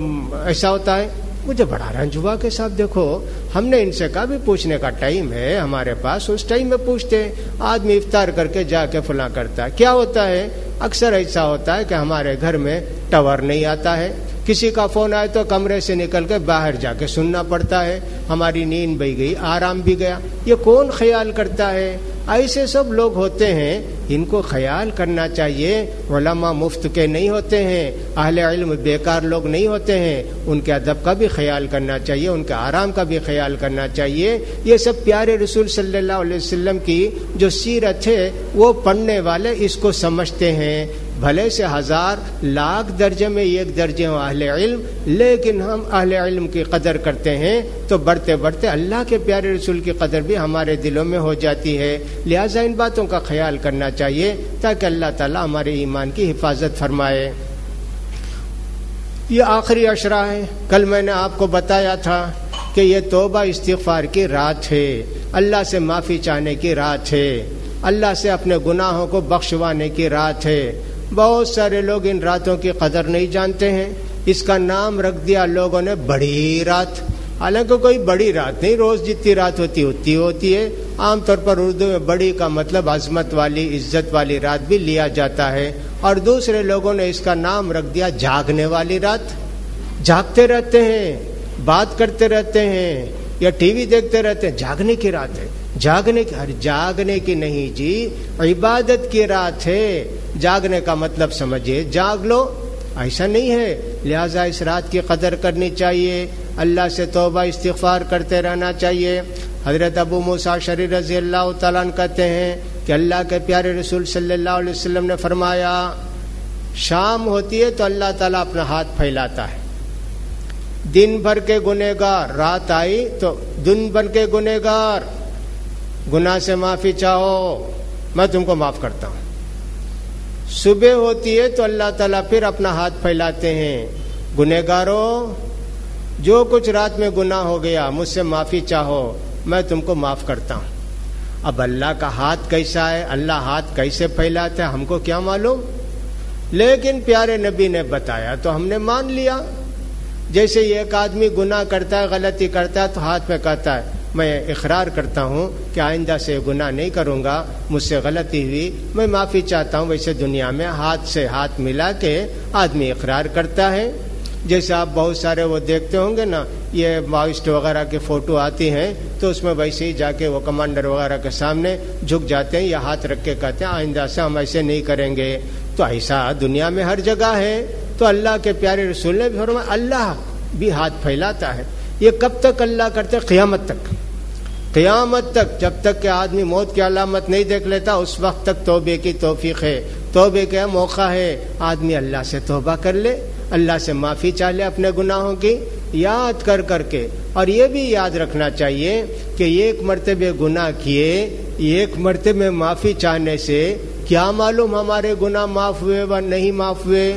ایسا ہوتا ہے۔ مجھے بڑا رنج ہوا کہ صاحب دیکھو، ہم نے ان سے کہا بھی پوچھنے کا ٹائم ہے ہمارے پاس، اس ٹائم میں پوچھتے ہیں۔ آدمی افطار کر کے جا کے فلاں کرتا ہے۔ کیا ہوتا ہے؟ اکثر ایسا ہوتا ہے کہ ہمارے گھر میں ٹاور نہیں آتا ہے، کسی کا فون آئے تو کمرے سے نکل کے باہر جا کے سننا پڑتا ہے، ہماری نیند بھی گئی، آرام بھی گیا۔ یہ کون خیال کرتا ہے؟ ایسے سب لوگ ہوتے ہیں، ان کو خیال کرنا چاہیے۔ علماء مفت کے نہیں ہوتے ہیں، اہل علم بیکار لوگ نہیں ہوتے ہیں، ان کے ادب کا بھی خیال کرنا چاہیے، ان کے آرام کا بھی خیال کرنا چاہیے۔ یہ سب پیارے رسول صلی اللہ علیہ وسلم کی جو سیرت ہے وہ پڑھنے والے اس کو سمجھتے ہیں۔ بھلے سے 1000 لاکھ درجے میں ایک درجے ہوں اہل علم، لیکن ہم اہل علم کی قدر کرتے ہیں تو بڑھتے بڑھتے اللہ کے پیارے رسول کی قدر بھی ہمارے دلوں میں ہو جاتی ہے۔ لہٰذا ان باتوں کا خیال کرنا چاہیے تاکہ اللہ تعالی ہمارے ایمان کی حفاظت فرمائے۔ یہ آخری عشرہ ہے۔ کل میں نے آپ کو بتایا تھا کہ یہ توبہ استغفار کی رات ہے، اللہ سے معافی چاہنے کی رات ہے، اللہ سے اپنے گناہوں کو بخشوانے کی رات ہے۔ بہت سارے لوگ ان راتوں کی قدر نہیں جانتے ہیں، اس کا نام رکھ دیا لوگوں نے بڑی رات، حالانکہ کوئی بڑی رات نہیں، روز جتنی رات ہوتی اتنی ہوتی ہے۔ عام طور پر اردو میں بڑی کا مطلب عظمت والی، عزت والی رات بھی لیا جاتا ہے، اور دوسرے لوگوں نے اس کا نام رکھ دیا جاگنے والی رات۔ جاگتے رہتے ہیں، بات کرتے رہتے ہیں یا ٹی وی دیکھتے رہتے ہیں، جاگنے کی رات ہے۔ جاگنے کی نہیں جی، عبادت کی رات ہے۔ جاگنے کا مطلب سمجھے، جاگ لو، ایسا نہیں ہے۔ لہٰذا اس رات کی قدر کرنی چاہیے، اللہ سے توبہ استغفار کرتے رہنا چاہیے۔ حضرت ابو موسیٰ اشعری رضی اللہ تعالیٰ عنہ کہتے ہیں کہ اللہ کے پیارے رسول صلی اللہ علیہ وسلم نے فرمایا، شام ہوتی ہے تو اللہ تعالیٰ اپنا ہاتھ پھیلاتا ہے، دن بھر کے گنہگار، رات آئی تو دن بھر کے گنہگار گناہ سے معافی چاہو، میں تم کو معاف کرتا ہوں۔ صبح ہوتی ہے تو اللہ تعالیٰ پھر اپنا ہاتھ پھیلاتے ہیں، گنہگاروں جو کچھ رات میں گناہ ہو گیا مجھ سے معافی چاہو، میں تم کو معاف کرتا ہوں۔ اب اللہ کا ہاتھ کیسا ہے، اللہ ہاتھ کیسے پھیلاتا ہے، ہم کو کیا معلوم، لیکن پیارے نبی نے بتایا تو ہم نے مان لیا۔ جیسے ایک آدمی گناہ کرتا ہے، غلطی کرتا ہے تو ہاتھ میں کہتا ہے میں اقرار کرتا ہوں کہ آئندہ سے گناہ نہیں کروں گا، مجھ سے غلطی ہوئی، میں معافی چاہتا ہوں۔ ویسے دنیا میں ہاتھ سے ہاتھ ملا کے آدمی اقرار کرتا ہے۔ جیسے آپ بہت سارے وہ دیکھتے ہوں گے نا، یہ ماوسٹ وغیرہ کی فوٹو آتی ہیں تو اس میں ویسے ہی جا کے وہ کمانڈر وغیرہ کے سامنے جھک جاتے ہیں یا ہاتھ رکھ کے کہتے ہیں آئندہ سے ہم ایسے نہیں کریں گے۔ تو ایسا دنیا میں ہر جگہ ہے۔ تو اللہ کے پیارے رسول نے بھی فرمایا اللہ بھی ہاتھ پھیلاتا ہے۔ یہ کب تک اللہ کرتے؟ قیامت تک، قیامت تک، جب تک کہ آدمی موت کی علامت نہیں دیکھ لیتا اس وقت تک توبے کی توفیق ہے، توبے کا موقع ہے۔ آدمی اللہ سے توبہ کر لے، اللہ سے معافی چاہ لے اپنے گناہوں کی، یاد کر کر کے۔ اور یہ بھی یاد رکھنا چاہیے کہ ایک مرتبہ گناہ کیے، ایک مرتبہ معافی چاہنے سے کیا معلوم ہمارے گناہ معاف ہوئے و نہیں معاف ہوئے۔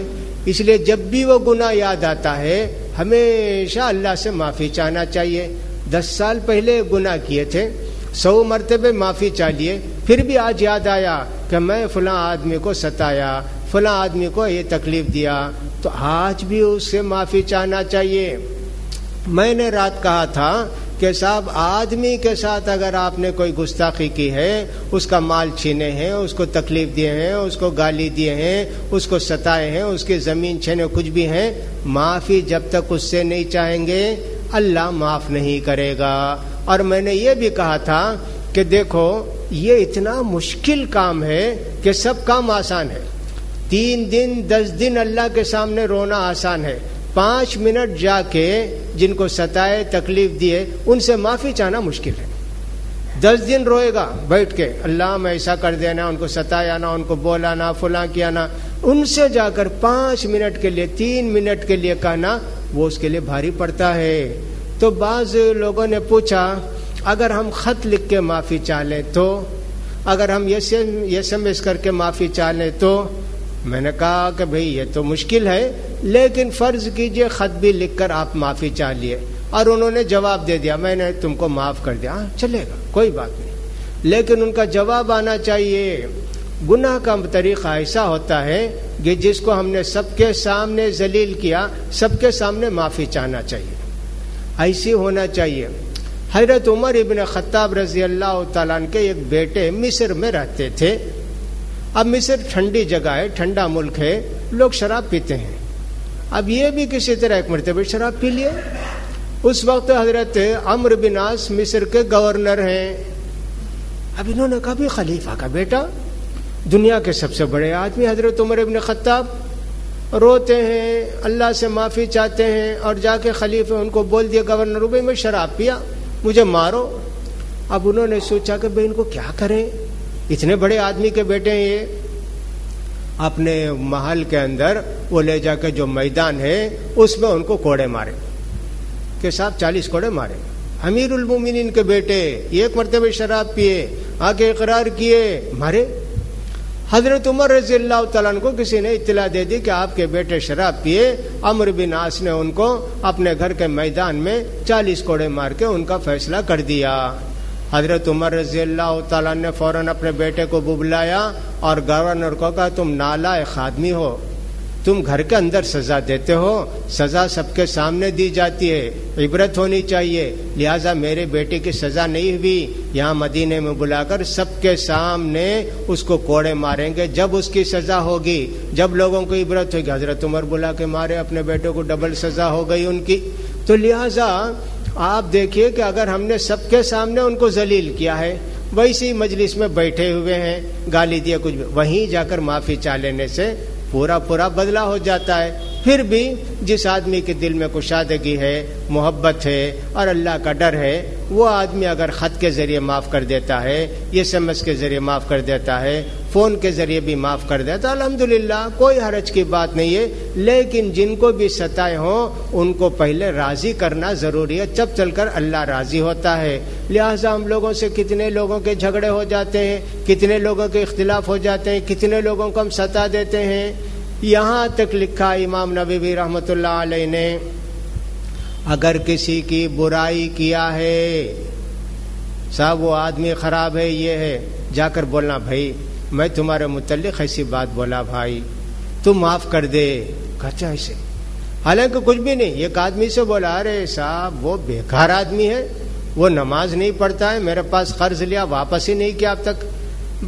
اس لیے جب بھی وہ گناہ یاد آتا ہے ہمیشہ اللہ سے معافی چاہنا چاہیے۔ 10 سال پہلے گناہ کیے تھے، 100 مرتبہ معافی چاہ لیے، پھر بھی آج یاد آیا کہ میں فلاں آدمی کو ستایا، فلاں آدمی کو یہ تکلیف دیا، تو آج بھی اس سے معافی چاہنا چاہیے۔ میں نے رات کہا تھا کہ صاحب آدمی کے ساتھ اگر آپ نے کوئی گستاخی کی ہے، اس کا مال چھینے ہیں، اس کو تکلیف دیے ہیں، اس کو گالی دیے ہیں، اس کو ستائے ہیں، اس کی زمین چھینے کچھ بھی ہیں، معافی جب تک اس سے نہیں چاہیں گے اللہ معاف نہیں کرے گا۔ اور میں نے یہ بھی کہا تھا کہ دیکھو یہ اتنا مشکل کام ہے کہ سب کام آسان ہے۔ 3 دن 10 دن اللہ کے سامنے رونا آسان ہے، 5 منٹ جا کے جن کو ستائے تکلیف دیے ان سے معافی چاہنا مشکل ہے۔ 10 دن روئے گا بیٹھ کے اللہ میں ایسا کر دینا، ان کو ستایا نہ، ان کو بولا نہ، فلاں کیا نہ، ان سے جا کر 5 منٹ کے لیے 3 منٹ کے لیے کہنا وہ اس کے لیے بھاری پڑتا ہے۔ تو بعض لوگوں نے پوچھا اگر ہم خط لکھ کے معافی چاہ لیں تو، اگر ہم ایس ایم ایس کر کے معافی چاہ لیں تو، میں نے کہا کہ بھئی یہ تو مشکل ہے، لیکن فرض کیجئے خط بھی لکھ کر آپ معافی چاہ لیے اور انہوں نے جواب دے دیا میں نے تم کو معاف کر دیا، چلے گا کوئی بات نہیں، لیکن ان کا جواب آنا چاہیے گناہ کا طریقہ ایسا ہوتا ہے کہ جس کو ہم نے سب کے سامنے ذلیل کیا، سب کے سامنے معافی چاہنا چاہیے، ایسی ہونا چاہیے۔ حضرت عمر ابن خطاب رضی اللہ تعالیٰ عنہ کے ایک بیٹے مصر میں رہتے تھے۔ اب مصر ٹھنڈی جگہ ہے، ٹھنڈا ملک ہے، لوگ شراب پیتے ہیں۔ اب یہ بھی کسی طرح ایک مرتبہ شراب پی لیے۔ اس وقت حضرت عمرو بن عاص مصر کے گورنر ہیں۔ اب انہوں نے کہا بھی خلیفہ کا بیٹا، دنیا کے سب سے بڑے آدمی حضرت عمر ابن خطاب روتے ہیں، اللہ سے معافی چاہتے ہیں، اور جا کے خلیفہ ان کو بول دیا گورنر بھائی میں شراب پیا، مجھے مارو۔ اب انہوں نے سوچا کہ بھائی ان کو کیا کریں، اتنے بڑے آدمی کے بیٹے ہیں یہ۔ اپنے محل کے اندر وہ لے جا کے جو میدان ہے اس میں ان کو کوڑے مارے کہ صاحب 40 کوڑے مارے۔ امیر المومنین کے بیٹے ایک مرتبہ شراب پیے، آگے اقرار کیے، مارے۔ حضرت عمر رضی اللہ تعالیٰ عنہ کو کسی نے اطلاع دے دی کہ آپ کے بیٹے شراب پیے۔ عمرو بن عاص نے ان کو اپنے گھر کے میدان میں 40 کوڑے مار کے ان کا فیصلہ کر دیا۔ حضرت عمر رضی اللہ تعالیٰ نے فوراً اپنے بیٹے کو بلایا اور گورنر کو کہا تم نالائق آدمی ہو، تم گھر کے اندر سزا دیتے ہو، سزا سب کے سامنے دی جاتی ہے، عبرت ہونی چاہیے، لہٰذا میرے بیٹے کی سزا نہیں ہوئی، یہاں مدینے میں بلا کر سب کے سامنے اس کو کوڑے ماریں گے، جب اس کی سزا ہوگی، جب لوگوں کو عبرت ہوگی۔ حضرت عمر بلا کے مارے اپنے بیٹے کو، ڈبل سزا ہو گئی ان کی۔ تو لہٰذا آپ دیکھیے کہ اگر ہم نے سب کے سامنے ان کو ذلیل کیا ہے، ویسی مجلس میں بیٹھے ہوئے ہیں، گالی دیا کچھ بھی، وہیں جا کر معافی چاہ لینے سے پورا بدلہ ہو جاتا ہے۔ پھر بھی جس آدمی کے دل میں کشادگی ہے، محبت ہے اور اللہ کا ڈر ہے، وہ آدمی اگر خط کے ذریعے معاف کر دیتا ہے، یہ SMS کے ذریعے معاف کر دیتا ہے، فون کے ذریعے بھی معاف کر دیتا ہے، الحمدللہ کوئی حرج کی بات نہیں ہے۔ لیکن جن کو بھی ستائے ہوں ان کو پہلے راضی کرنا ضروری ہے، جب چل کر اللہ راضی ہوتا ہے۔ لہٰذا ہم لوگوں سے کتنے لوگوں کے جھگڑے ہو جاتے ہیں، کتنے لوگوں کے اختلاف ہو جاتے ہیں، کتنے لوگوں کو ہم ستا دیتے ہیں۔ یہاں تک لکھا امام نووی رحمۃ اللہ علیہ نے، اگر کسی کی برائی کیا ہے، صاحب وہ آدمی خراب ہے، یہ ہے، جا کر بولنا بھائی میں تمہارے متعلق ایسی بات بولا بھائی تم معاف کر دے، کہتا ایسے، حالانکہ کچھ بھی نہیں، ایک آدمی سے بولا ارے صاحب وہ بیکار آدمی ہے، وہ نماز نہیں پڑھتا ہے، میرے پاس قرض لیا واپس ہی نہیں کیا اب تک،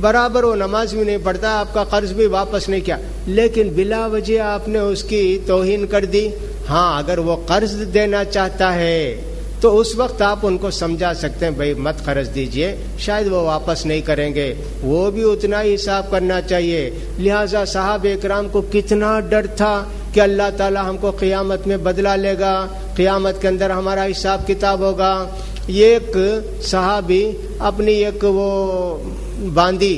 برابر وہ نماز بھی نہیں پڑھتا، آپ کا قرض بھی واپس نہیں کیا، لیکن بلا وجہ آپ نے اس کی توہین کر دی۔ ہاں اگر وہ قرض دینا چاہتا ہے تو اس وقت آپ ان کو سمجھا سکتے ہیں بھائی مت قرض دیجئے، شاید وہ واپس نہیں کریں گے، وہ بھی اتنا ہی حساب کرنا چاہیے۔ لہٰذا صحابہ اکرام کو کتنا ڈر تھا کہ اللہ تعالی ہم کو قیامت میں بدلہ لے گا، قیامت کے اندر ہمارا حساب کتاب ہوگا۔ ایک صحابی اپنی ایک وہ باندی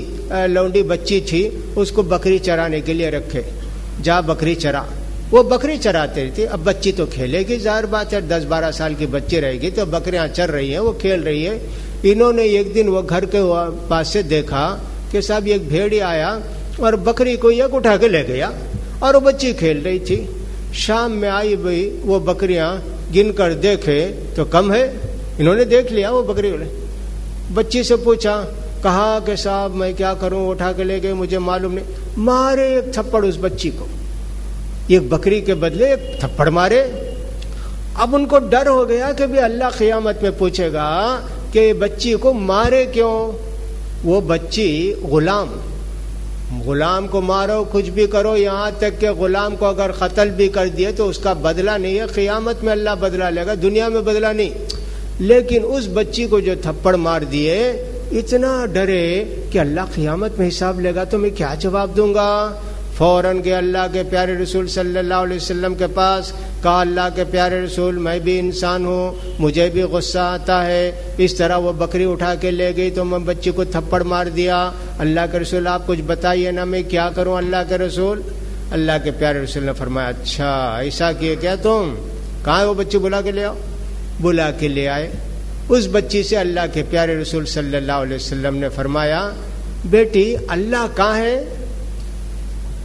لونڈی بچی تھی، اس کو بکری چرانے کے لیے رکھے، جا بکری چرا، وہ بکری چراتے تھے۔ اب بچی تو کھیلے گی، ظاہر بات ہے 10-12 سال کی بچی رہے گی تو بکریاں چر رہی ہیں، وہ کھیل رہی ہے۔ انہوں نے ایک دن وہ گھر کے پاس سے دیکھا کہ صاحب ایک بھیڑیا آیا اور بکری کو ایک اٹھا کے لے گیا اور وہ بچی کھیل رہی تھی۔ شام میں آئی بھائی وہ بکریاں گن کر دیکھے تو کم ہے، انہوں نے دیکھ لیا وہ بکری، بچی سے پوچھا، کہا کہ صاحب میں کیا کروں، اٹھا کے لے گئے مجھے معلوم نہیں، مارے ایک تھپڑ اس بچی کو، ایک بکری کے بدلے ایک تھپڑ مارے۔ اب ان کو ڈر ہو گیا کہ بھی اللہ قیامت میں پوچھے گا کہ بچی کو مارے کیوں، وہ بچی غلام کو مارو، کچھ بھی کرو، یہاں تک کہ غلام کو اگر قتل بھی کر دیے تو اس کا بدلہ نہیں ہے، قیامت میں اللہ بدلہ لے گا، دنیا میں بدلہ نہیں۔ لیکن اس بچی کو جو تھپڑ مار دیے، اتنا ڈرے کہ اللہ قیامت میں حساب لے گا تو میں کیا جواب دوں گا۔ فوراً کے اللہ کے پیارے رسول صلی اللہ علیہ وسلم کے پاس، کہا اللہ کے پیارے رسول میں بھی انسان ہوں، مجھے بھی غصہ آتا ہے، اس طرح وہ بکری اٹھا کے لے گئی تو میں بچی کو تھپڑ مار دیا، اللہ کے رسول آپ کچھ بتائیے نا میں کیا کروں اللہ کے رسول۔ اللہ کے پیارے رسول نے فرمایا اچھا ایسا کیے کیا تم، کہاں ہے وہ بچی، بلا کے لے آؤ۔ بلا کے لے آئے اس بچی سے، اللہ کے پیارے رسول صلی اللہ علیہ وسلم نے فرمایا بیٹی اللہ کہاں ہے،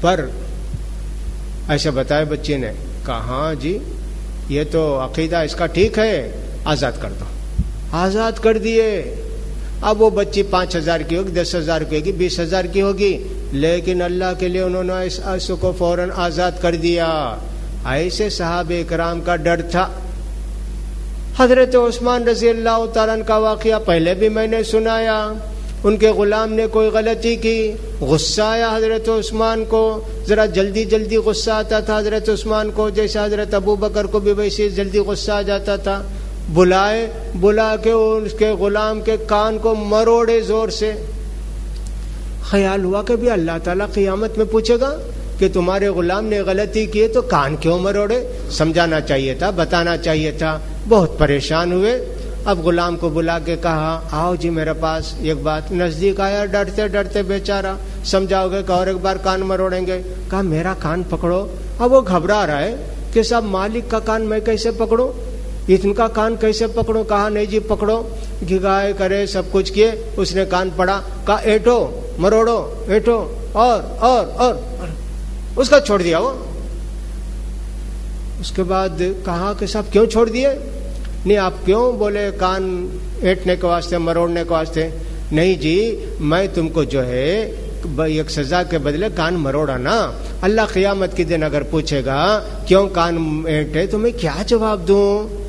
پر ایسا بتایا بچی نے، کہا ہاں جی یہ تو عقیدہ اس کا ٹھیک ہے، آزاد کر دو، آزاد کر دیے۔ اب وہ بچی 5,000 کی ہوگی، 10,000 کی ہوگی، 20,000 کی ہوگی، لیکن اللہ کے لیے انہوں نے اس کو فوراً آزاد کر دیا. ایسے صحابہ کرام کا ڈر تھا. حضرت عثمان رضی اللہ تعالیٰ عنہ کا واقعہ پہلے بھی میں نے سنایا. ان کے غلام نے کوئی غلطی کی, غصہ آیا حضرت عثمان کو, ذرا جلدی جلدی غصہ آتا تھا حضرت عثمان کو, جیسے حضرت ابو بکر کو بھی ویسے جلدی غصہ آ جاتا تھا. بلا کے اس کے غلام کے کان کو مروڑے زور سے. خیال ہوا کہ بھی اللہ تعالیٰ قیامت میں پوچھے گا کہ تمہارے غلام نے غلطی کی ہے تو کان کیوں مروڑے, سمجھانا چاہیے تھا, بتانا چاہیے تھا. بہت پریشان ہوئے. اب غلام کو بلا کے کہا آؤ جی میرے پاس ایک بات. نزدیک آیا, ڈرتے ڈرتے بیچارہ, سمجھاؤ گے کہ اور ایک بار کان مروڑیں گے. کہا میرا کان پکڑو. اب وہ گھبرا رہا ہے کہ صاحب مالک کا کان میں کیسے پکڑوں, ان کا کان کیسے پکڑوں. کہا نہیں جی پکڑو. گھگائے کرے سب کچھ کیے, اس نے کان پڑا. کہا ایٹو مروڑو ایٹو اور اس کا چھوڑ دیا. وہ اس کے بعد کہا کہ صاحب کیوں چھوڑ دیے. نہیں آپ کیوں. بولے کان ایٹنے کے واسطے, مروڑنے کے واسطے. نہیں جی میں تم کو جو ہے ایک سزا کے بدلے کان مروڑا نا. اللہ قیامت کے دن اگر پوچھے گا کیوں کان ایٹے تو میں کیا جواب دوں.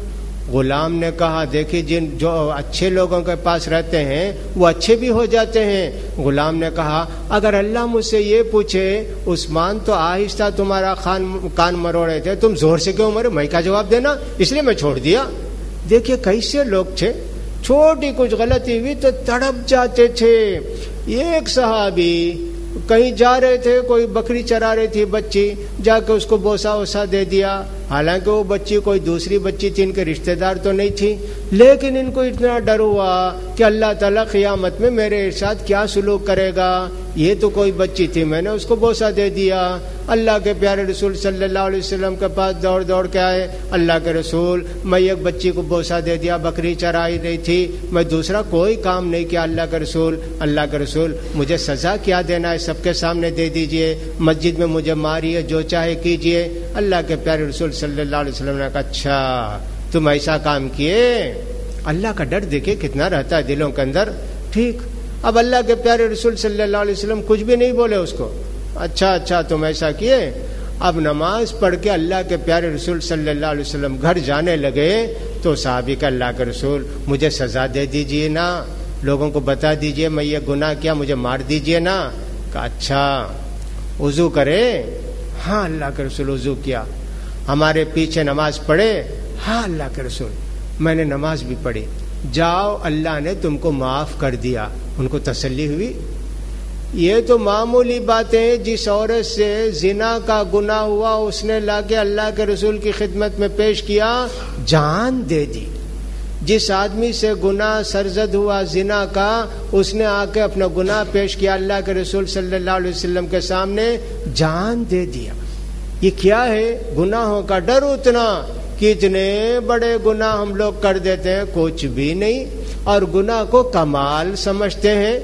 غلام نے کہا دیکھیے جو اچھے لوگوں کے پاس رہتے ہیں وہ اچھے بھی ہو جاتے ہیں. غلام نے کہا اگر اللہ مجھ سے یہ پوچھے عثمان تو آہستہ تمہارا کان مروڑے تھے, تم زور سے کیوں مرے, میں کیا جواب دینا, اس لیے میں چھوڑ دیا. دیکھیے کیسے لوگ تھے, چھوٹی کچھ غلطی ہوئی تو تڑپ جاتے تھے. ایک صحابی کہیں جا رہے تھے, کوئی بکری چرا رہی تھی بچی, جا کے اس کو بوسا ووسا دے دیا. حالانکہ وہ بچی کوئی دوسری بچی تھی, ان کے رشتہ دار تو نہیں تھی, لیکن ان کو اتنا ڈر ہوا کہ اللہ تعالیٰ قیامت میں میرے ساتھ کیا سلوک کرے گا. یہ تو کوئی بچی تھی, میں نے اس کو بوسا دے دیا. اللہ کے پیارے رسول صلی اللہ علیہ وسلم کے پاس دوڑ دوڑ کے آئے. اللہ کے رسول میں ایک بچی کو بوسا دے دیا, بکری چرائی رہی تھی, میں دوسرا کوئی کام نہیں کیا. اللہ کے رسول مجھے سزا کیا دینا ہے, سب کے سامنے دے دیجئے, مسجد میں مجھے ماریے, جو چاہے کیجئے. اللہ کے پیارے رسول صلی اللہ علیہ وسلم نے کہا اچھا تم ایسا کام کیے. اللہ کا ڈر دیکھے کتنا رہتا ہے دلوں کے اندر. ٹھیک, اب اللہ کے پیارے رسول صلی اللہ علیہ وسلم کچھ بھی نہیں بولے اس کو. اچھا تم ایسا کیے. اب نماز پڑھ کے اللہ کے پیارے رسول صلی اللہ علیہ وسلم گھر جانے لگے تو صحابی کا اللہ کے رسول مجھے سزا دے دیجئے نا, لوگوں کو بتا دیجئے میں یہ گناہ کیا, مجھے مار دیجئے نا. کہا اچھا وضو کرے. ہاں اللہ کے رسول وضو کیا. ہمارے پیچھے نماز پڑھے. ہاں اللہ کے رسول میں نے نماز بھی پڑھی. جاؤ اللہ نے تم کو معاف کر دیا. ان کو تسلی ہوئی. یہ تو معمولی باتیں, جس عورت سے زنا کا گناہ ہوا اس نے لا کے اللہ کے رسول کی خدمت میں پیش کیا, جان دے دی. جس آدمی سے گناہ سرزد ہوا زنا کا, اس نے آ کے اپنا گناہ پیش کیا اللہ کے رسول صلی اللہ علیہ وسلم کے سامنے, جان دے دیا. یہ کیا ہے؟ گناہوں کا ڈر. اتنا کتنے بڑے گناہ ہم لوگ کر دیتے ہیں, کچھ بھی نہیں, اور گناہ کو کمال سمجھتے ہیں.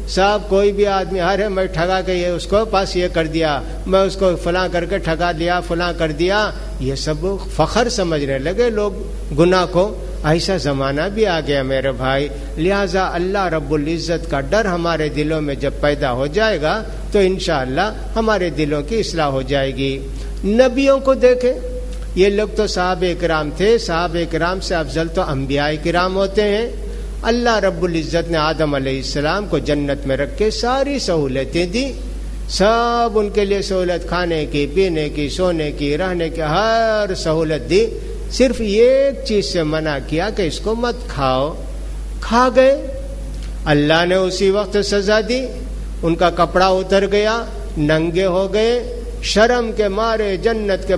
صاحب کوئی بھی آدمی ارے میں ٹھگا کے یہ اس کو پاس یہ کر دیا, میں اس کو فلاں کر کے ٹھگا دیا, فلاں کر دیا, یہ سب فخر سمجھنے لگے لوگ گناہ کو. ایسا زمانہ بھی آ گیا میرے بھائی. لہذا اللہ رب العزت کا ڈر ہمارے دلوں میں جب پیدا ہو جائے گا تو انشاءاللہ ہمارے دلوں کی اصلاح ہو جائے گی. نبیوں کو دیکھیں, یہ لوگ تو صحابہ کرام تھے. صحابہ کرام سے افضل تو انبیاء کرام ہوتے ہیں. اللہ رب العزت نے آدم علیہ السلام کو جنت میں رکھ کے ساری سہولتیں دی. سب ان کے لیے سہولت, کھانے کی, پینے کی, سونے کی, رہنے کی, ہر سہولت دی. صرف ایک چیز سے منع کیا کہ اس کو مت کھاؤ. کھا گئے, اللہ نے اسی وقت سزا دی. ان کا کپڑا اتر گیا, ننگے ہو گئے, شرم کے مارے جنت کے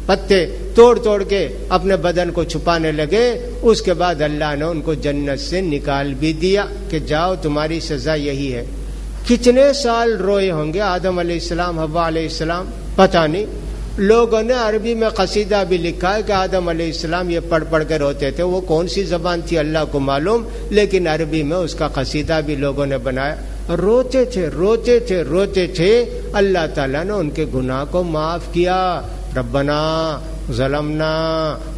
پتے توڑ توڑ کے اپنے بدن کو چھپانے لگے. اس کے بعد اللہ نے ان کو جنت سے نکال بھی دیا کہ جاؤ تمہاری سزا یہی ہے. کتنے سال روئے ہوں گے آدم علیہ السلام, حوا علیہ السلام, پتہ نہیں. لوگوں نے عربی میں قصیدہ بھی لکھا ہے کہ آدم علیہ السلام یہ پڑھ پڑھ کے روتے تھے. وہ کون سی زبان تھی اللہ کو معلوم, لیکن عربی میں اس کا قصیدہ بھی لوگوں نے بنایا. روتے تھے روتے تھے روتے تھے. اللہ تعالیٰ نے ان کے گناہ کو معاف کیا. ربنا ظلمنا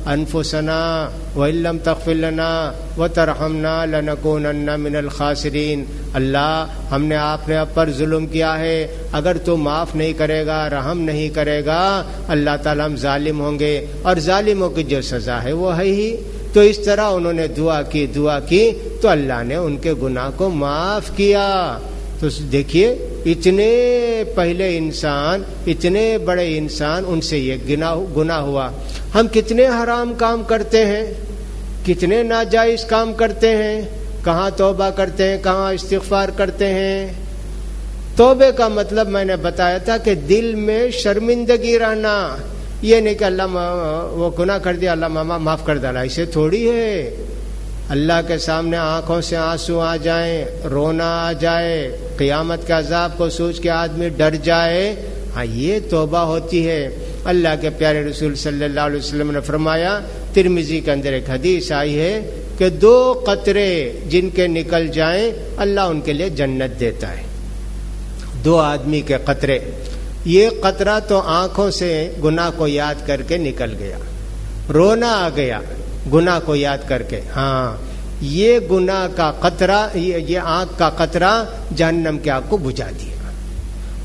انفسنا وان لم تغفر لنا وترحمنا لنکونن من الخاسرین، اللہ ہم نے آپ نے اب پر ظلم کیا ہے، اگر تو معاف نہیں کرے گا، رحم نہیں کرے گا، اللہ تعالیٰ ہم ظالم ہوں گے، اور ظالموں کی جو سزا ہے وہ ہے ہی۔ تو اس طرح انہوں نے دعا کی تو اللہ نے ان کے گناہ کو معاف کیا۔ تو دیکھیے اتنے پہلے انسان، اتنے بڑے انسان، ان سے یہ گناہ ہوا۔ ہم کتنے حرام کام کرتے ہیں، کتنے ناجائز کام کرتے ہیں، کہاں توبہ کرتے ہیں، کہاں استغفار کرتے ہیں۔ توبے کا مطلب میں نے بتایا تھا کہ دل میں شرمندگی رہنا، یہ نہیں کہ اللہ وہ گناہ کر دیا اللہ معاف کر ڈالا، اسے تھوڑی ہے۔ اللہ کے سامنے آنکھوں سے آنسو آ جائیں، رونا آ جائے، قیامت کے عذاب کو سوچ کے آدمی ڈر جائے، ہاں یہ توبہ ہوتی ہے۔ اللہ کے پیارے رسول صلی اللہ علیہ وسلم نے فرمایا، ترمذی کے اندر ایک حدیث آئی ہے کہ 2 قطرے جن کے نکل جائیں اللہ ان کے لیے جنت دیتا ہے۔ 2 آدمی کے قطرے، یہ قطرہ تو آنکھوں سے گناہ کو یاد کر کے نکل گیا، رونا آ گیا گناہ کو یاد کر کے، ہاں یہ گناہ کا قطرہ، یہ آنکھ کا قطرہ جہنم کی آگ کو بجھا دیا۔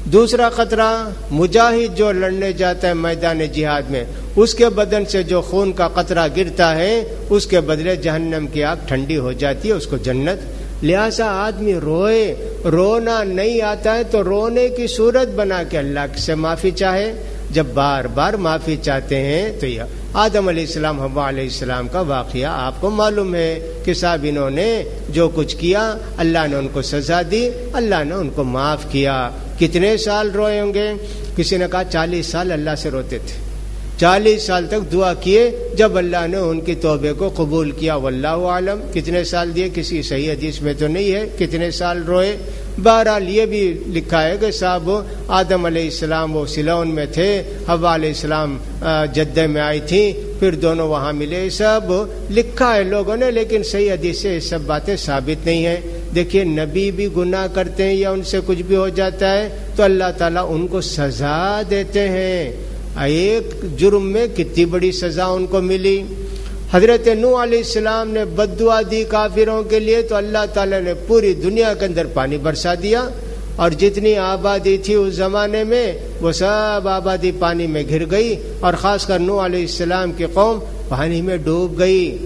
دوسرا قطرہ، مجاہد جو لڑنے جاتا ہے میدان جہاد میں، اس کے بدن سے جو خون کا قطرہ گرتا ہے اس کے بدلے جہنم کی آگ ٹھنڈی ہو جاتی ہے، اس کو جنت۔ لہذا آدمی روئے، رونا نہیں آتا ہے تو رونے کی صورت بنا کے اللہ سے معافی چاہے۔ جب بار بار معافی چاہتے ہیں تو یہ آدم علیہ السلام، حوا علیہ السلام کا واقعہ آپ کو معلوم ہے کہ صاحب انہوں نے جو کچھ کیا اللہ نے ان کو سزا دی، اللہ نے ان کو معاف کیا۔ کتنے سال روئے ہوں گے؟ کسی نے کہا 40 سال اللہ سے روتے تھے، 40 سال تک دعا کیے، جب اللہ نے ان کی توبے کو قبول کیا، واللہ عالم کتنے سال دیے، کسی صحیح حدیث میں تو نہیں ہے کتنے سال روئے۔ بہرحال یہ بھی لکھا ہے کہ صاحب آدم علیہ السلام وہ سلون میں تھے، حوا علیہ السلام جدہ میں آئی تھی، پھر دونوں وہاں ملے، سب لکھا ہے لوگوں نے، لیکن صحیح حدیث سے یہ سب باتیں ثابت نہیں ہیں۔ دیکھیے نبی بھی گناہ کرتے ہیں یا ان سے کچھ بھی ہو جاتا ہے تو اللہ تعالیٰ ان کو سزا دیتے ہیں۔ ایک جرم میں کتنی بڑی سزا ان کو ملی۔ حضرت نوح علیہ السلام نے بد دعا دی کافروں کے لیے تو اللہ تعالیٰ نے پوری دنیا کے اندر پانی برسا دیا، اور جتنی آبادی تھی اس زمانے میں وہ سب آبادی پانی میں گر گئی، اور خاص کر نوح علیہ السلام کی قوم پانی میں ڈوب گئی۔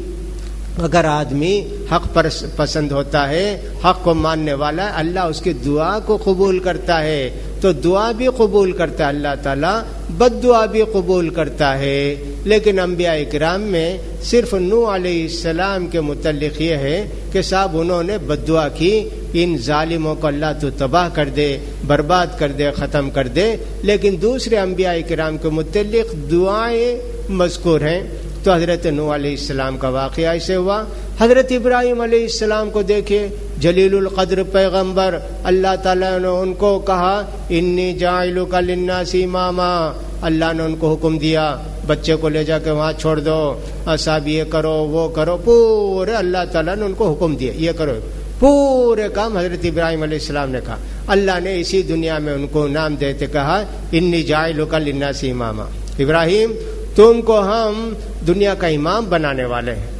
اگر آدمی حق پسند ہوتا ہے، حق کو ماننے والا ہے، اللہ اس کی دعا کو قبول کرتا ہے، تو دعا بھی قبول کرتا ہے اللہ تعالیٰ، بد دعا بھی قبول کرتا ہے۔ لیکن انبیاء کرام میں صرف نوح علیہ السلام کے متعلق یہ ہے کہ صاحب انہوں نے بد دعا کی، ان ظالموں کو اللہ تو تباہ کر دے، برباد کر دے، ختم کر دے، لیکن دوسرے انبیاء کرام کے متعلق دعائیں مذکور ہیں۔ تو حضرت نوح علیہ السلام کا واقعہ ایسے ہوا۔ حضرت ابراہیم علیہ السلام کو دیکھیں، جلیل القدر پیغمبر، اللہ تعالیٰ نے ان کو کہا انی جاعلک للناس اماما، اللہ نے ان کو حکم دیا بچے کو لے جا کے وہاں چھوڑ دو، صاحب یہ کرو وہ کرو، پورے اللہ تعالیٰ نے ان کو حکم دیا یہ کرو، پورے کام حضرت ابراہیم علیہ السلام نے کہا۔ اللہ نے اسی دنیا میں ان کو نام دیتے کہا انی جاعلک للناس اماما، ابراہیم تم کو ہم دنیا کا امام بنانے والے ہیں۔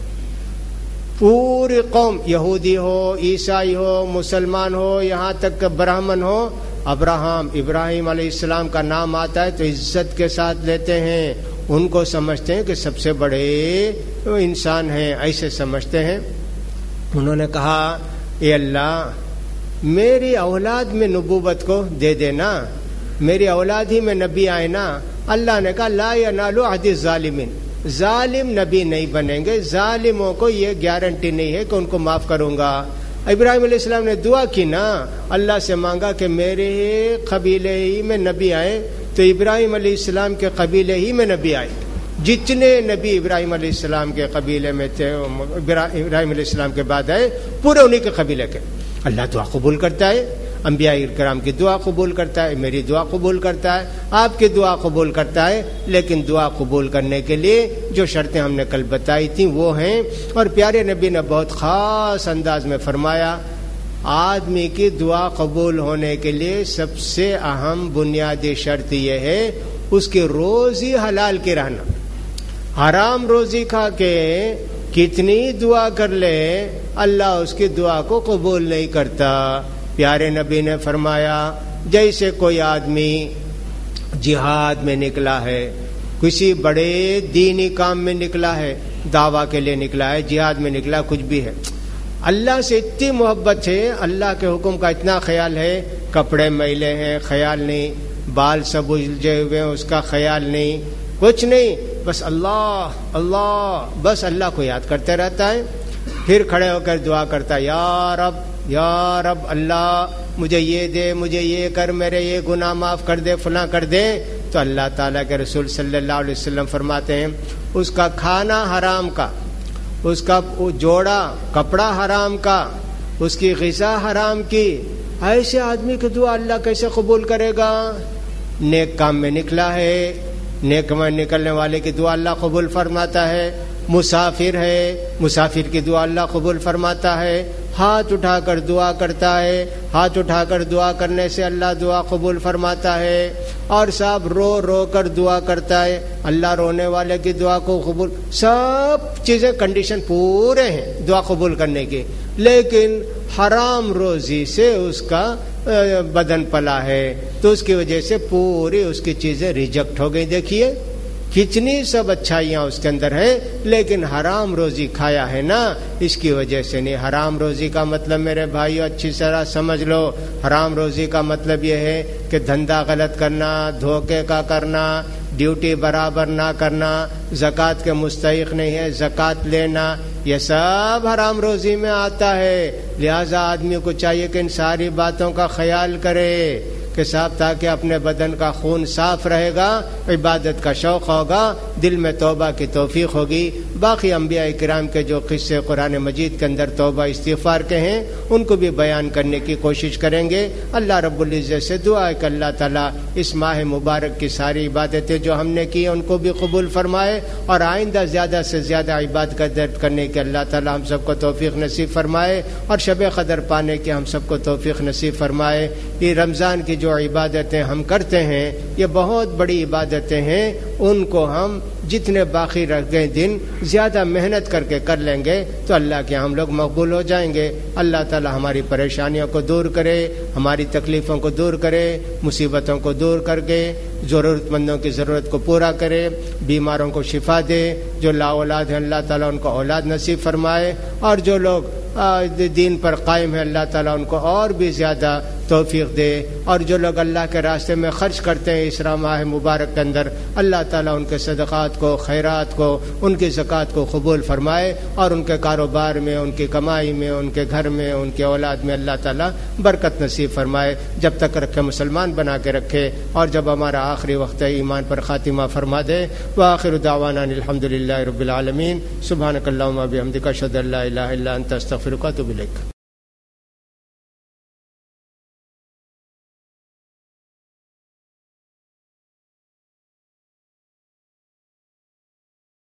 پوری قوم، یہودی ہو، عیسائی ہو، مسلمان ہو، یہاں تک کہ برہمن ہو، ابراہیم علیہ السلام کا نام آتا ہے تو عزت کے ساتھ لیتے ہیں، ان کو سمجھتے ہیں کہ سب سے بڑے انسان ہیں، ایسے سمجھتے ہیں۔ انہوں نے کہا اے اللہ میری اولاد میں نبوت کو دے دینا، میری اولاد ہی میں نبی آئے نا۔ اللہ نے کہا لا ینال عہد الظالمین، ظالم نبی نہیں بنیں گے، ظالموں کو یہ گارنٹی نہیں ہے کہ ان کو معاف کروں گا۔ ابراہیم علیہ السلام نے دعا کی نا، اللہ سے مانگا کہ میرے قبیلے ہی میں نبی آئے، تو ابراہیم علیہ السلام کے قبیلے ہی میں نبی آئے۔ جتنے نبی ابراہیم علیہ السلام کے قبیلے میں تھے، ابراہیم علیہ السلام کے بعد آئے، پورے انہی کے قبیلے کے۔ اللہ دعا قبول کرتا ہے، انبیاء کرام کی دعا قبول کرتا ہے، میری دعا قبول کرتا ہے، آپ کی دعا قبول کرتا ہے، لیکن دعا قبول کرنے کے لیے جو شرطیں ہم نے کل بتائی تھیں وہ ہیں، اور پیارے نبی نے بہت خاص انداز میں فرمایا آدمی کی دعا قبول ہونے کے لیے سب سے اہم بنیادی شرط یہ ہے اس کی روزی حلال کی رہنا۔ حرام روزی کھا کے کتنی دعا کر لے اللہ اس کی دعا کو قبول نہیں کرتا۔ پیارے نبی نے فرمایا جیسے کوئی آدمی جہاد میں نکلا ہے، کسی بڑے دینی کام میں نکلا ہے، دعویٰ کے لیے نکلا ہے، جہاد میں نکلا، کچھ بھی ہے، اللہ سے اتنی محبت ہے، اللہ کے حکم کا اتنا خیال ہے، کپڑے میلے ہیں خیال نہیں، بال سب الجھے ہوئے ہیں اس کا خیال نہیں، کچھ نہیں، بس اللہ اللہ، بس اللہ کو یاد کرتے رہتا ہے، پھر کھڑے ہو کر دعا کرتا ہے یا رب اللہ مجھے یہ دے، مجھے یہ کر، میرے یہ گناہ معاف کر دے، فلاں کر دے، تو اللہ تعالیٰ کے رسول صلی اللہ علیہ وسلم فرماتے ہیں اس کا کھانا حرام کا، اس کا جوڑا کپڑا حرام کا، اس کی غذا حرام کی، ایسے آدمی کی دعا اللہ کیسے قبول کرے گا؟ نیک کام میں نکلا ہے، نیک میں نکلنے والے کی دعا اللہ قبول فرماتا ہے، مسافر ہے، مسافر کی دعا اللہ قبول فرماتا ہے، ہاتھ اٹھا کر دعا کرتا ہے، ہاتھ اٹھا کر دعا کرنے سے اللہ دعا قبول فرماتا ہے، اور صاحب رو رو کر دعا کرتا ہے، اللہ رونے والے کی دعا کو قبول، سب چیزیں کنڈیشن پورے ہیں دعا قبول کرنے کی، لیکن حرام روزی سے اس کا بدن پلا ہے تو اس کی وجہ سے پوری اس کی چیزیں ریجیکٹ ہو گئی۔ دیکھیے کتنی سب اچھائیاں اس کے اندر ہے، لیکن حرام روزی کھایا ہے نا، اس کی وجہ سے نہیں۔ حرام روزی کا مطلب میرے بھائیو اچھی طرح سمجھ لو، حرام روزی کا مطلب یہ ہے کہ دھندا غلط کرنا، دھوکے کا کرنا، ڈیوٹی برابر نہ کرنا، زکوٰۃ کے مستحق نہیں ہے زکوٰۃ لینا، یہ سب حرام روزی میں آتا ہے۔ لہذا آدمی کو چاہیے کہ ان ساری باتوں کا خیال کرے کہ صاحب تاکہ اپنے بدن کا خون صاف رہے گا، عبادت کا شوق ہوگا، دل میں توبہ کی توفیق ہوگی۔ باقی انبیاء کرام کے جو قصے قرآن مجید کے اندر توبہ استغفار کے ہیں ان کو بھی بیان کرنے کی کوشش کریں گے۔ اللہ رب العزت سے دعا ہے کہ اللہ تعالیٰ اس ماہ مبارک کی ساری عبادتیں جو ہم نے کی ان کو بھی قبول فرمائے، اور آئندہ زیادہ سے زیادہ عبادت کرنے کے اللہ تعالیٰ ہم سب کو توفیق نصیب فرمائے، اور شب قدر پانے کے ہم سب کو توفیق نصیب فرمائے۔ یہ رمضان کی جو عبادتیں ہم کرتے ہیں یہ بہت بڑی عبادتیں ہیں، ان کو ہم جتنے باقی رہ گئے دن زیادہ محنت کر کے کر لیں گے تو اللہ کے ہم لوگ مقبول ہو جائیں گے۔ اللہ تعالی ہماری پریشانیوں کو دور کرے، ہماری تکلیفوں کو دور کرے، مصیبتوں کو دور کر کے ضرورت مندوں کی ضرورت کو پورا کرے، بیماروں کو شفا دے، جو لا اولاد ہیں اللہ تعالیٰ ان کو اولاد نصیب فرمائے، اور جو لوگ دین پر قائم ہیں اللہ تعالیٰ ان کو اور بھی زیادہ توفیق دے، اور جو لوگ اللہ کے راستے میں خرچ کرتے ہیں اس ماہ مبارک کے اندر اللہ تعالیٰ ان کے صدقات کو، خیرات کو، ان کی زکوٰۃ کو قبول فرمائے، اور ان کے کاروبار میں، ان کی کمائی میں، ان کے گھر میں، ان کے اولاد میں اللہ تعالیٰ برکت نصیب فرمائے، جب تک رکھے مسلمان بنا کے رکھے، اور جب ہمارا آخری وقت ہے ایمان پر خاتمہ فرما دے۔ وآخر دعوانا الحمد للہ رب العالمین۔ سبحانک اللہم و بحمدک اشہد ان لا الہ الا انت استغفرک و اتوب الیک۔